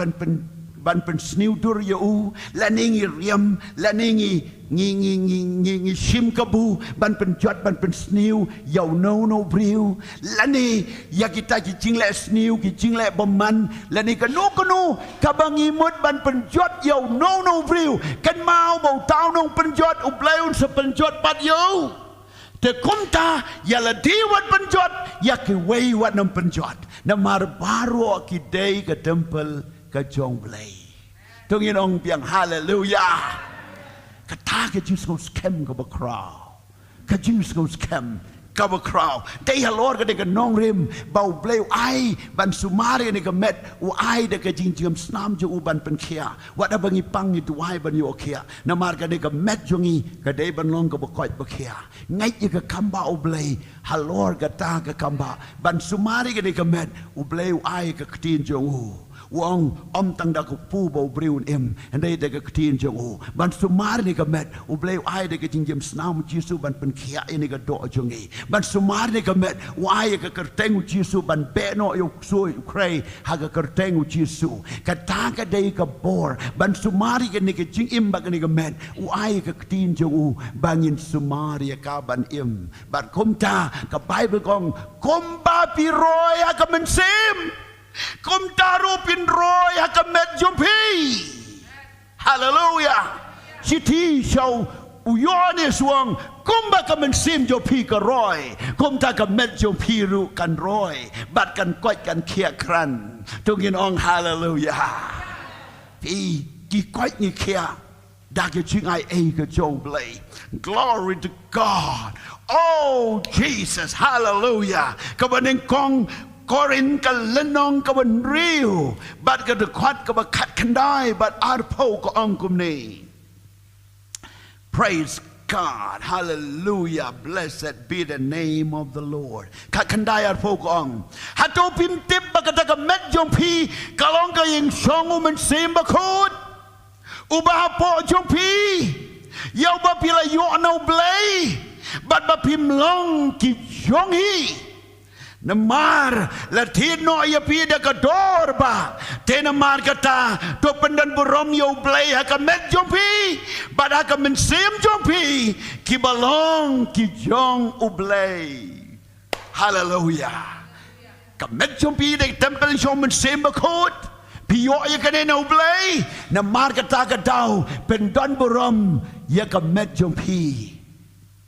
S1: ban pen sniu dur you laningi riem laningi ngi shim kabu ban pen jot ban pen sniu yau no briu lani ya kita ki jingle sniu ki jingle boman lani ka no ka bangi mut ban pen jot yau no briu kan mau bau tau nong pen jot Khublei un se pen jot pat you te kumta ya la diwat pen jot ya ki wei wat nam pen jot namar baru ki dei ka temple ka jong Khublei tungin ong piang hallelujah kata ka jus ko scam ka ba crow ka jus ko scam ka ba crow dei halor ka de ka nong rim bau Khublei ai ban sumari ni ka met u ai de ka jing jam snam jo u ban pen khia wat abangi pang ni tu ai ban yo khia namar ka de ka met jongi ka dei ban long ka ba koi ba khia ngai ye ka kamba Khublei halor ka ta ka kamba ban sumari ka de ka met Khublei ai ka tin jong u wong tang da ko pu bo briun and they de ka tin jong u ban sumar ni ka met u blei ai de ka jing jem snam Jesu ban pen khia ni ka do jong e ban sumar ni ka met wai ka kerteng Jesu ban be no yo so krei ha ka kerteng Jesu ka ta ka de ka bor ban sumari ka ni ka jing ba ka ni ka met u ai ka tin jong u bangin sumari ka ban ban kum ta ka Bible kong kum ba pi roi ha ka men sim kum taru pin roi ha ka met jom pi hallelujah Siti show uyone suang kumba ka men sim jo pi ka roi kum ta ka met jo pi ru kan roi bat kan koi kan kia kran tungin ong hallelujah pi ki koi ni kia da ke ching ai e ka jo blei glory to God oh Jesus hallelujah ka baning kong Korin ka lenong ka ban riu bat ka de kwat ka ba khat khandai bat ar pho ka ong kum ni praise God hallelujah blessed be the name of the Lord khat khandai ar pho ka ong hato pim tip ba ka ka met jong pi ka long ka yin song u men sim ba khut u ba po jong pi yau ba pi la yo no blei bat ba pim long ki jong hi Namar latino ya pida ka dorba te namar kata to pendan burom yo blei ha ka met jompi bad ha ka men sim jompi ki balong ki jong u blei hallelujah ka met jompi de temple shom men sim ba khot piyo ya ka ne u blei namar kata ka dau pendan burom ya ka met jompi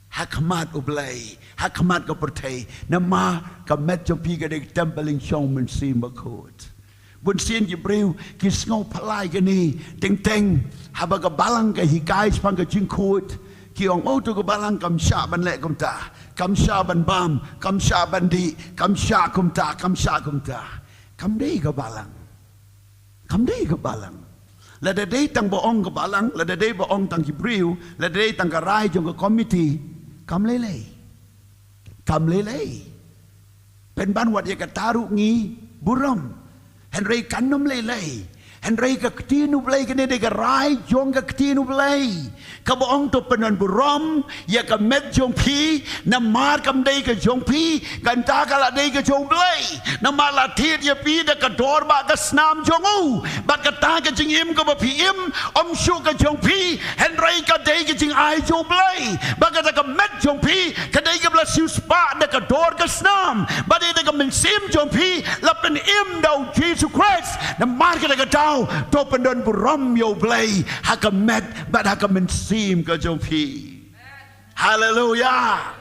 S1: ha kamat u blei Hakamat ka pertai nama ka met jopi ka dek tempeling shong men sim bakot bun sien Jibril ki Sngewbha palai ka ni teng haba ka balang ka hikai spang ka jingthut ki ong o tu ka balang kam sha ban le kum ta kam sha ban bam kam sha ban di kam sha kum ta kam dei ka balang la de dei tang bo ong ka balang la de dei bo ong tang Jibril la de dei tang ka rai jong ka committee kam leleเป็นบ้านวัดยากตารุงีบุรมเห็นไรกันน้ำเลยเห็นไรกับที่นุบเลยกันเนี่ยกับไรจงกับที่นุบเลยกับองตัวเป็นนันบุรมยากกับเม็ดจงพีน้ำมากับเดกับจงพีกันตากับละเดกับจงเลยน้ำมาละเทียดยาพีเดกับดอร์บากับสนามจงอูบักกับตากับจิงอิมกับพีอิมอมชูกับจงพีเห็นไรกับเดกับจิงไอจงเลยบักกับเม็ดจงพีกับเดกับละซิวสปาเดกับดอร์กับสนามบัดเดกับมันซิมจงพีละเป็นอิมดาวเยซูคริสต์น้ำมากับดาวto pendon buram yo blei haka met but haka men sim ka jong pi hallelujah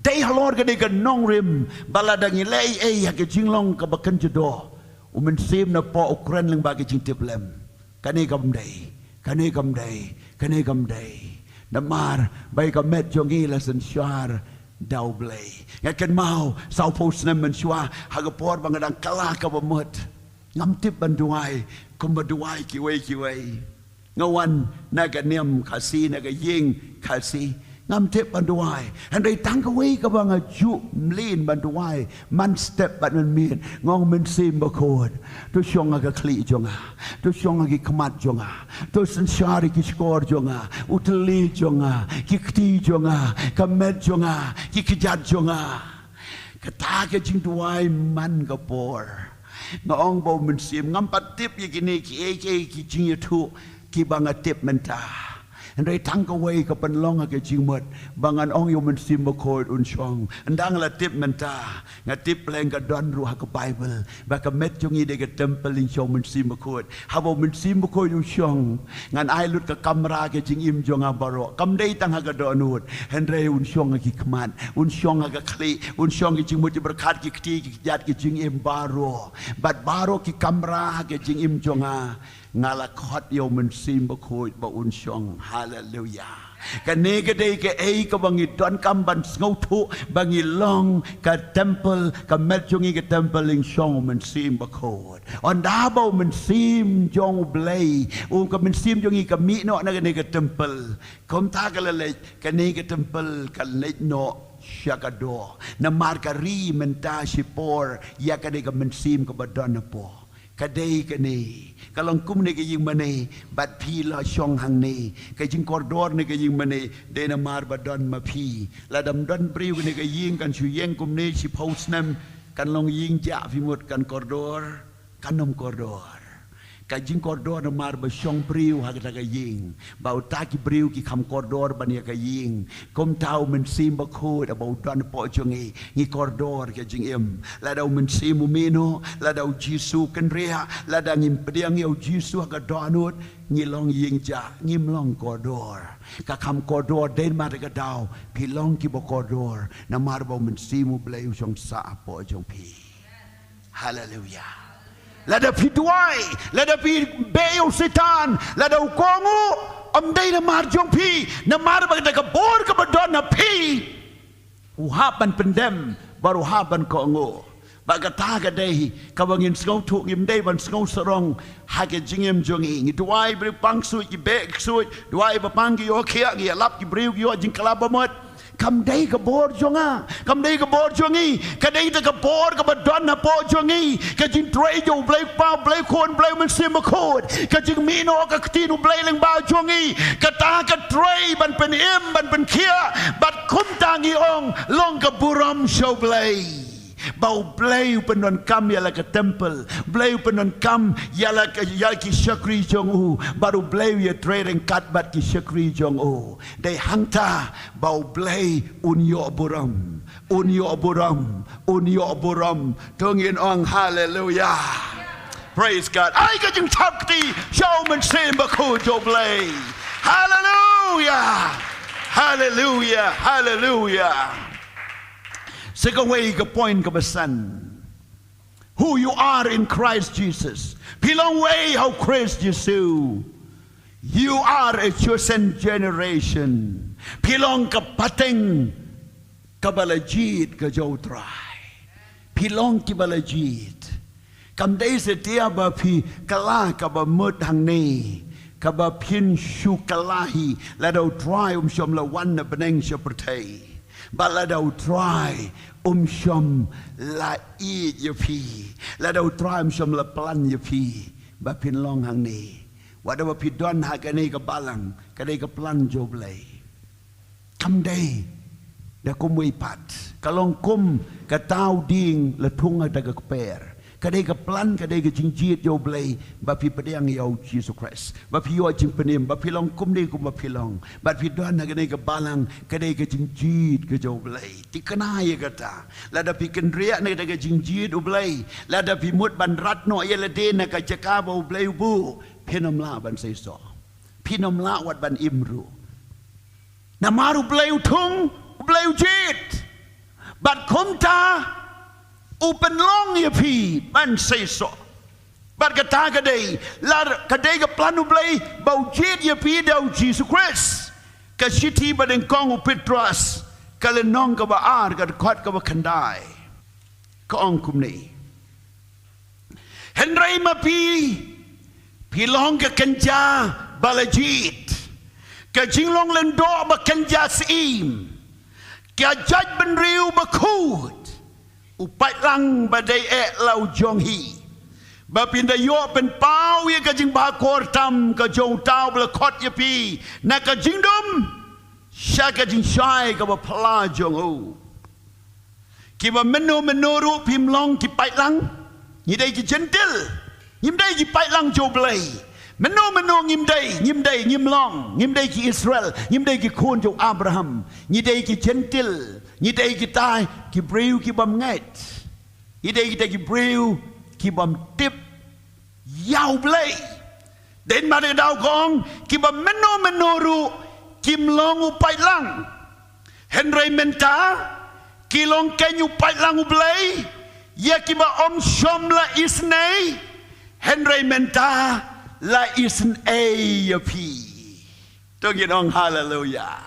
S1: dei halor ka de ka nong rim baladang ilei haka jinglong ka bakan jodo men sim na po ukran lang ba ka jing tiplem kani kam dei namar bai ka met jong ila san shar dau blei ngaken mau sau pos nem men shwa haka por bangadang kala ka bamut ngam tip banduai kum banduai kiwei ngawan naga nem khasi naga ying khasi ngam tip banduai and they tang away ka banga ju mlin banduai man step ban man mien ngong men sim bakod to shonga ka kli jonga to shonga ki khamat jonga to sanshari ki skor jonga utli jonga ki kti jonga kamet jonga ki khyndiat jonga kata ke jing duai man ka por ngong bo men sim ngam patip ye kini ki jingthut ki banga tip menta and they tang away ka panlong ka jingmot bangan ong yo men sim bakod un shong andang la tip menta nga tip leng ka don ru ha ka Bible ba ka met jongi de ka temple in shong men sim bakod ha bo men sim bakod un shong ngan ai lut ka kamera ka jing im jonga baro kam dei tang ha ka donut and they un shong ki kman un shong ka kli un shong ki jingmot berkat ki kti ki jat ki jing im baro bat baro ki kamera ka jing im jonga ngala khot yo men sim bakod ba un shong hallelujah kane ke dei ke ei ka bangi don kam ban Sngewbha bangi long ka temple ka met jongi ke temple ling shong men sim bakod on da bo men sim jong blei ka men sim jongi ka mi no na ke temple kom ta ka le kane ke temple ka le no Shakado na markari menta sipor ya ka de ka men sim ka badon po kadai kane kalong kum ne ke jing mane bat phi la shong hang ne ke jing koridor ne ke jing mane de namar badon ma phi la dam don briu ne ke jing kan chu yeng kum ne chi pos nam kan long jing ja phi mut kan koridor kan nom koridor ka jing koridor namar ba shong briu ha ka jing bau ta ki briu ki kham koridor ban ya ka jing kom tau men sim ba khod bau don po chongi ni koridor ke jing em la dau men sim mino la dau jisu kan ria la dang im pediang yo jisu ka donut ni long ying ja ngim long koridor ka kham koridor den ma ka dau pi long ki bo koridor namar bau men sim blai chong sa po chong pi hallelujah lada pi duai lada pi beo setan lada kongu amdai na mar jong pi na mar bag da bor ka badon na pi uhaban pendem baru haban kongu bagata ka dei ka bangin sngau thu ngim dei ban sngau sarong ha ke jingem jongi ngi duai bre pang su ki be su duai ba pang ki yo khia ki lap ki briu ki yo jing kala ba mot kam dei ka bor jonga kam dei ka bor jongi ka dei ta ka bor ka badon na po jongi ka jing trei jo blai pa blai kon blai men sim khod ka jing mino ka tinu blai leng ba jongi ka ta ka trei ban pen im ban pen khia bat kum tangi ong long ka buram show blai bau blai penon kam yala ka temple blai penon kam yala ki shakri jong u baru blai ya training kat bat ki shakri jong u dei hangta bau blai unyo buram tungin ong hallelujah praise God ai ka jing thakti show man sim ba khu jo blai hallelujah second way ka point ka basan who you are in Christ Jesus pilong way how Khrist Jesus you are a chosen generation pilong ka pateng ka balajit ka jotrai pilong ki balajit kam dei se tia ba phi kala ka ba mut hang ne ka ba phin shu kalahi la do try shom la wan na beneng shapratei ba la do try shom la iaid ya phi la do try shom la plan ya phi ba phin long hang ne wa da ba phi don ha ka ne ka balang ka dei ka plan job lei kam dei da kum wei pat kalong kum ka tau ding la thung ta ka per kadai ka plan kadai ka jingjit yo blai ba pi pedang yo Jesus Christ ba pi yo jing penim ba pi long kum ni kum ba pi long ba pi don na kadai ka balang kadai ka jingjit ka yo blai ti kana ye kata la da pi kendria na kadai ka jingjit u blai la da pi mut ban rat no ye la de na ka jaka ba u blai bu pinom la ban sei so pinom la wat ban imru na maru blai thung blai jit bat komta open long ye pi ban say so but kata kadai la kadai ka planu blai bau jit ye pi dau Jesus Christ ka shiti badeng kong Petras ka le nong ka ba ar ka khot ka ba khandai ka ong kum nei hynrei ma pi long ka kanja balajit ka jinglong len do ba kanja sim ka jaj ben riu ba khut upai lang badai lau jong hi ba pinda yo pen pau ye ka jing ba kor tam ka jong tau bla khot ye pi na ka jing dum sha ka jing shai ka ba pla jong o ki ba menoru pim long ki pai lang ni dai ki gentle ngim dai ki pai lang jo blai meno ngim dai ngim long ngim dai ki Israel ngim dai ki khon jo Abraham ni dai ki gentle ni dai ki tai ki breu ki bam ngat ni dai ki breu ki bam tip yau blai den ma de dau gong ki bam menoru kim long u pai lang hynrei menta ki long ken u pai lang u blai ya ki ba shom la isnei hynrei menta la isn a pi tong ong hallelujah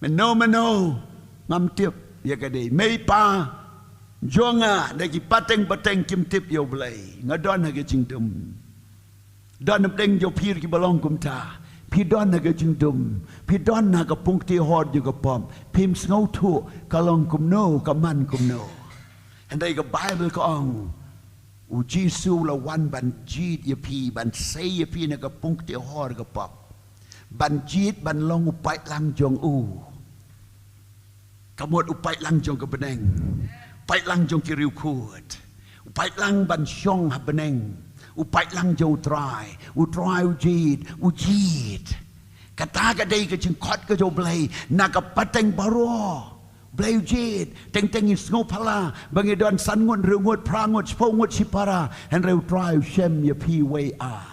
S1: meno ngam tip ya ka dei mei pa jonga da ki pateng kim tip yo blai ngadon ha ke jingdum don deng jo pir ki balong kum ta pi don ha ke jingdum pi don ha ka pungti hod yo ka pom pim sngau thu kalong kum no ka man kum no and dei ka bible ka ong Ujisu la wan ban jit ya pi ban say ya pi na kapung te hor ka pop ban jit ban long upai lang jong kamot upai lang jong ka beneng upai lang jong ki riu kut upai lang ban shong ha beneng upai lang jong utrai ujit kata ka dei ka jing khot ka jo blai na ka pateng baro blai ujit teng is Sngewbha bangidon san ngon riu ngot pra ngot spo ngot sipara hen riu trai shem ya pi way ar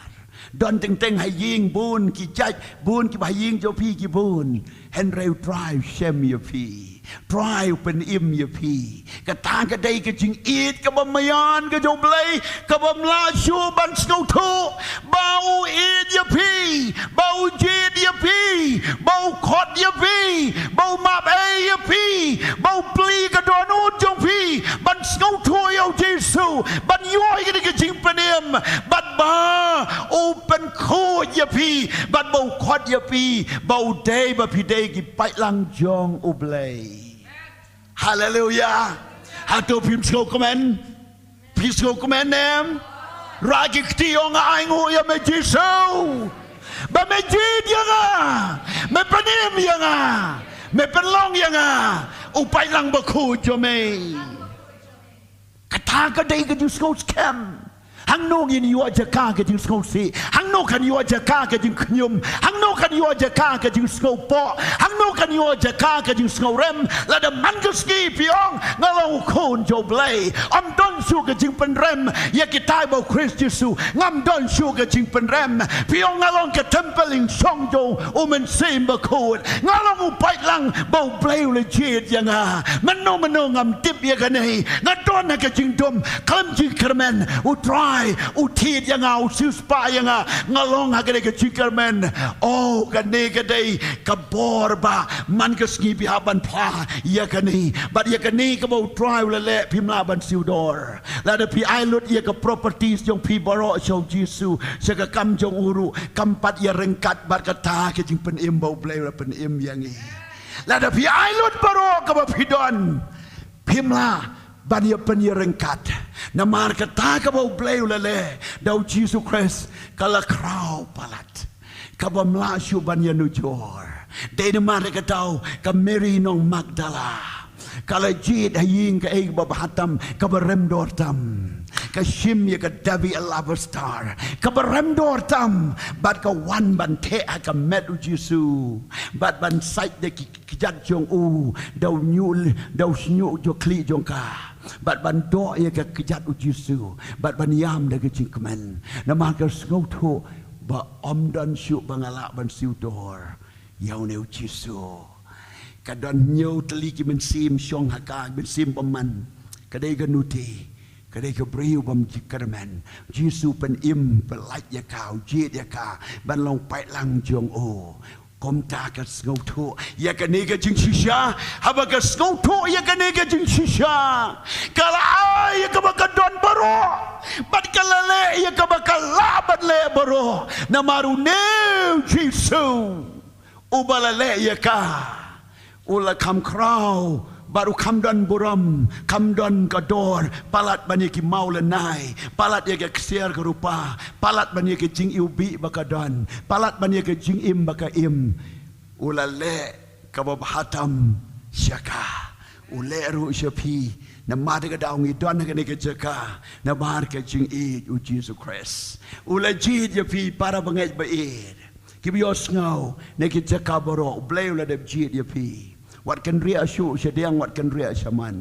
S1: don teng hai ying bun ki jaj bun ki hai ying jo pi ki bun hen riu trai shem ya pi try pen im ya pi kata ka dei ka jing eat ka bam mayan ka jo blai ka bam la shu ban Sngewbha bau eat ya pi bau jit ya pi bau khot ya pi bau map ya pi bau pli ka don ut jong pi ban Sngewbha yo Jesu ban yoi ka jing pen im ban ba open ko ya pi ban bau khot ya pi bau dei ba pi dei ki pai lang jong ublei Hallelujah. Hatu pim Sngewbha pim Sngewbha nem ragi ktiong ai ngo ya me Jesu ba me jit yang me panim yang me penlong yang upai lang ba khu cho me kata ka dei ka Sngewbha hang no in you aja ka ka jing Sngewbha hang no kan you aja ka ka jing khnyum hang no kan you aja ka ka jing Sngewbha hang no kan you aja ka ka jing Sngewrem la da man ka ski piong ngalong khon jo blai am don su ka jing pen rem ya ki tai bo Khrist Jesu ngam don su ka jing pen rem piong ngalong ka tempeling song jo o men sim ba khot ngalong u pai lang bo blai le jit yang man no ngam tip ya ka nei na don na ka jing dom klam jing kermen u try utit yang spa yang ngalong hagade ke chikermen oh kane kadai kabor ba man ke Sngewbha ban pla ya kane but ya kane ka bo try le pimla ban siudor la de pi ai lut ya ka properties jong pi baro chong Jesu saka kam jong uru kampat ya rengkat bar kata ke jing pen im bo blai la pen im yang la de pi ai lut baro ka ba pidon pimla ban ya pen ya rengkat Namar kata ka bau bleu lele dau Jesu Khrist kala krau palat ka bam la shu ban ya nujor de namar ka tau ka Mary nong Magdala kala jid haying ka eg babahatam ka barem dortam ka shim ya ka Davi alabastar ka barem dortam bat ka wan ban te ka met u Jesu bat ban sait de ki jat jong u dau nyul dau snyu jo kli jong ka bat ban do ya ka kejat u Jesu bat ban yam de ke jingkemen nama ka Sngewbha ba om dan syu bangala ban siu dor yau ne u Jesu kadon nyau teli ki men sim syong haka ben sim paman kadai ka nuti kadai ka briu bam jikermen Jesu pen im pelaj ya kau jit ya ka ban long pai lang jong o kom ta ka Sngewbha ya ka ne ka jing shisha haba ka Sngewbha ya ka ne ka jing shisha kala ai ya ka ba don baro bat kala le ya ka ba kala bat le baro namaru ne Jesu ubala le ya ka ula kam krau baru kamdan buram kamdan kador palat bani ki maulenai palat ya ke ksiar ke rupa palat bani ke jing iubi bakadon palat bani ke jing im baka im ulale kabahatam syaka uleru syapi nama de daung i don ke ne ke jaka nama ke jing i u Jesus Christ ulajid ya pi para bangaj bait kibiyo ngau ne ke jaka boro bleu la de jid ya pi wat kan ria shu shadien wat kan ria shaman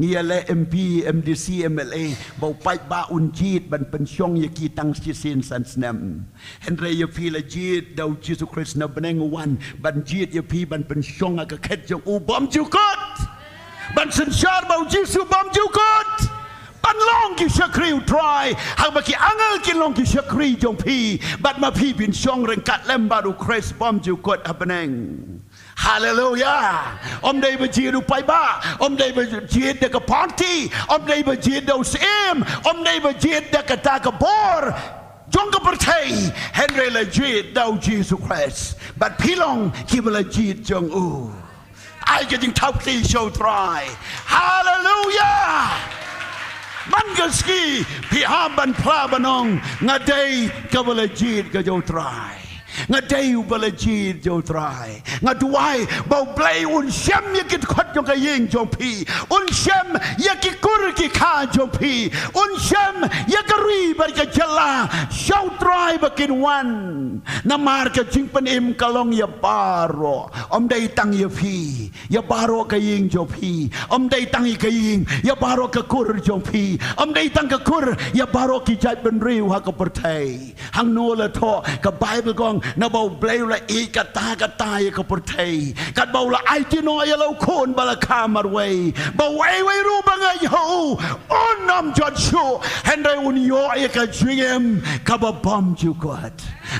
S1: ngia le MP MDC MLA bau pai ba unjit ban pensyong ya ki tang sisin san snem hynrei ya pi la jit dau Jesus Christ na beneng wan ban jit ya pi ban pensyong ka khet jong u bom jukot ban sensyar bau Jesus bom jukot ban long ki shakriu try hang baki angal ki long ki shakri jong pi bat ma pi bin syong rengkat lem baru Christ bom jukot abeneng Hallelujah. Om day bajid upai ba. Om day bajid de ka party. Om day bajid do sim. Om day bajid de ka ta ka bor. Jong ka pertai. Hynrei legit do Jesus Christ. But pilong ki legit jong u. I getting top show try. Hallelujah. Mangaski, Pihaban Plabanong, Naday, Kavalajid, Gajotrai. Ngaday balajid jo try ngadwai bau play un shem yakit khot jo ka yeng jo pi un shem yakikur ki kha jo pi un shem yakari bar ka jala show try bakin wan namar ka jingpan im kalong ya baro om dai tang ya pi ya baro ka yeng jo pi om dai tang ka yeng ya baro ka kur jo pi om dai tang ka kur ya baro ki jat ben riu ha ka pertai hang no la tho ka bible gong na bau bleu la I kata ya ka pertai kat bau la ai ti no ya lo khon bala kamar wei bau wei ru banga yo on nam jot shu hynrei un yo ya ka jingem ka ba bom ju god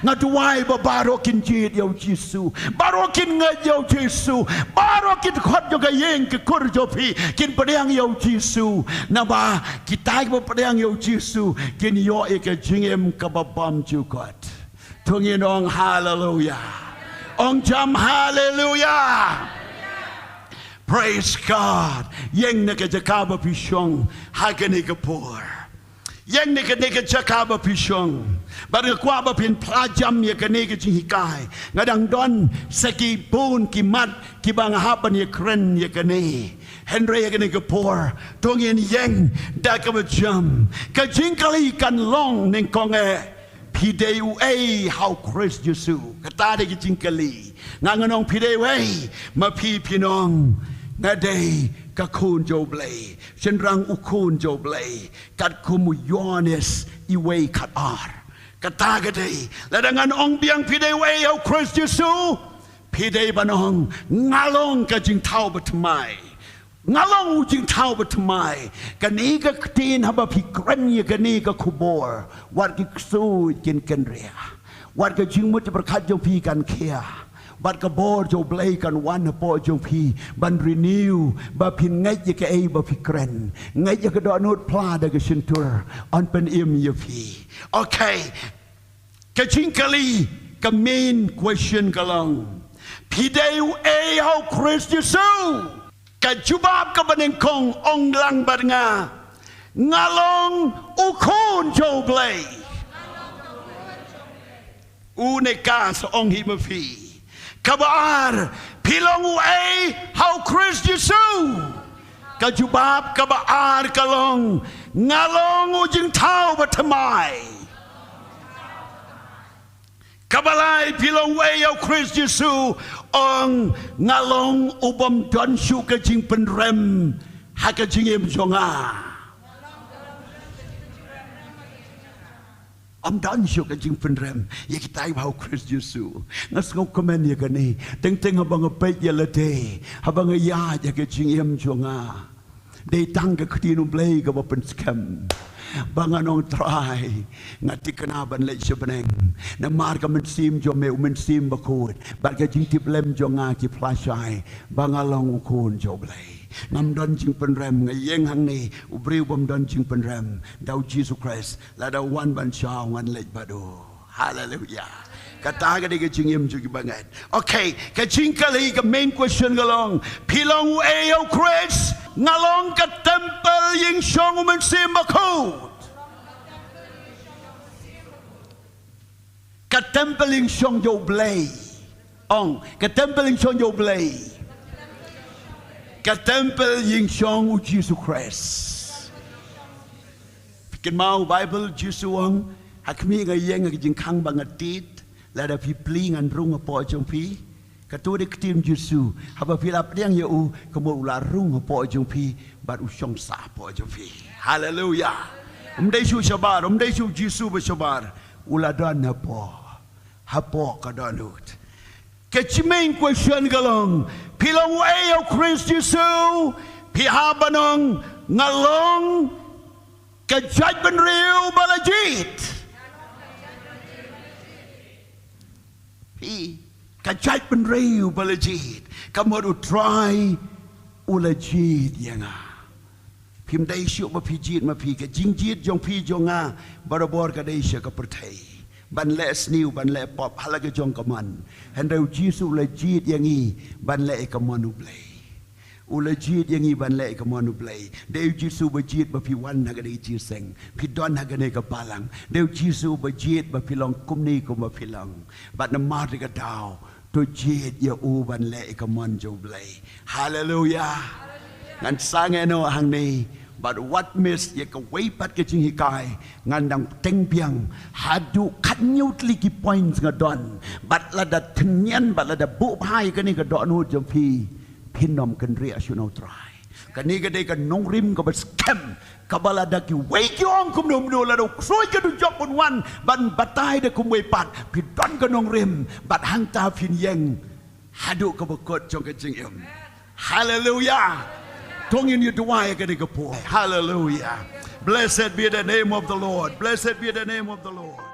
S1: ngadwai ba barokin jid yo jisu barokin ngaj yo jisu barokin khot yo ka yeng ka kur jo pi kin pedang yo jisu na ba kitai ba pedang yo jisu kin yo ya ka jingem ka ba bom ju god Tungin ong hallelujah. Ong jam hallelujah. Praise God. Yang naka jakaba pishong hakani kapor. Yang naka jakaba pishong. Baru kuaba pin plajam ya kane ke hikai. Ngadang don seki pun kimat kibang hapan ya kren ya kane. Hynrei ya kane kapor. Tungin yang dakaba jam. Kajingkali kan long neng konge. Pideu how Khrist Yesu kata de jingkali nganganong pideu ma pi pinong ngadei ka khun Khublei senrang ukun Khublei kat kumu yones iwei kat ar kata gadei ladangan ong biang pideu how Khrist Yesu pidei banong ngalong ka jingthau batmai ngalong ujing tau bertemai kani ka tin haba pikran ya kani ka kubor wat ki ksu kin kenria wat ka jingmut berkat jong pi kan kia wat ka bor jo blai kan wan po jong pi ban renew ba pin ngai ya ka ei ba pikran ngai ya ka do not pla da ka sintur on pen im ya pi okay ka jingkali ka main question kalong pideu how Khrist Yesu Kajubab ka banengkong ong lang badnga ngalong ukon Khublei uneka sa ong himafi kabaar pilong how Khrist Yesu kajubab kabaar kalong ngalong ujing tau batamai kabalai pilong how Khrist Yesu ong ngalong ubam don shu ka jing penrem ha ka jingem jonga am don shu ka jing penrem ya kita how Khrist Yesu ngas ngau komen ya kani teng abang peit ya late abang ya ka jingem jonga dei tang ka khdinu blei ka ba pen scam banganong try ngati kenaban le sebeneng namar ka mensim jo me mensim bakut bar ka jing tip lem jo nga ki flashai bangalong kun jo blai ngam don jing penrem ngayeng hang ni ubriu bom don jing penrem dau Jesus Christ la dau wan ban cha wan le badu hallelujah kata ka de jing em ju bangat okay ka jing kali ka main question galong pilong ao Khrist ngalong ka temple ying shong mensim bakut ka temple ying shong Khublei ong ka temple ying shong Khublei ka temple ying shong Jesus Christ pikin mau Bible Jesus ong hakmi nga yeng nga jing khang bangatit lada pi pling an rung po jong pi katu de tim Jesus haba pilap diang eu kemo ula rung po jong pi bat u shong sa po jong pi hallelujah umdai shu shabar umdai shu Jesus ba shabar ula don hapo ka donut ke main question galong pilong ao Khrist Yesu pi habanong ngalong ka judgment riu balajit kajat penriu balajit kamu tu try ulajit yang pim dai syuk ma pijit ma pi ka jingjit jong pi jonga barabor ka dai syuk ka pertai ban le sniu ban le pop halaga jong kaman Hynrei jisu ulajit yang ban le kaman Khublei Ulajit yang iban le ka monu play. Deu Jisu bajit ba piwan na gani jiseng. Pidon na gani ka palang. Deu Jisu bajit ba pilong kumni ko ba pilang. But na mari ka daw. To jit ya uban le ka mon jo play. Hallelujah. Ngan sange no hang ni. But what miss ye ka way pat ka jing hikai. Ngan dang teng piang. Hadu kanyut liki points nga don. But la da tenyan but la da bu pai ka ni ka don hu jom pi. Pinom kan ria sunau try. Kani ka day ka nong rim ka ba scam. Kabala da ki wake yong kum num no la do soy ka du job on one. Ban batay da kum way pat. Pidon ka nong rim. But hang ta fin yeng. Hadu ka ba kot chong ka jing im. Hallelujah. Tongin you duwaya ka ni ka po. Hallelujah. Blessed be the name of the Lord. Blessed be the name of the Lord.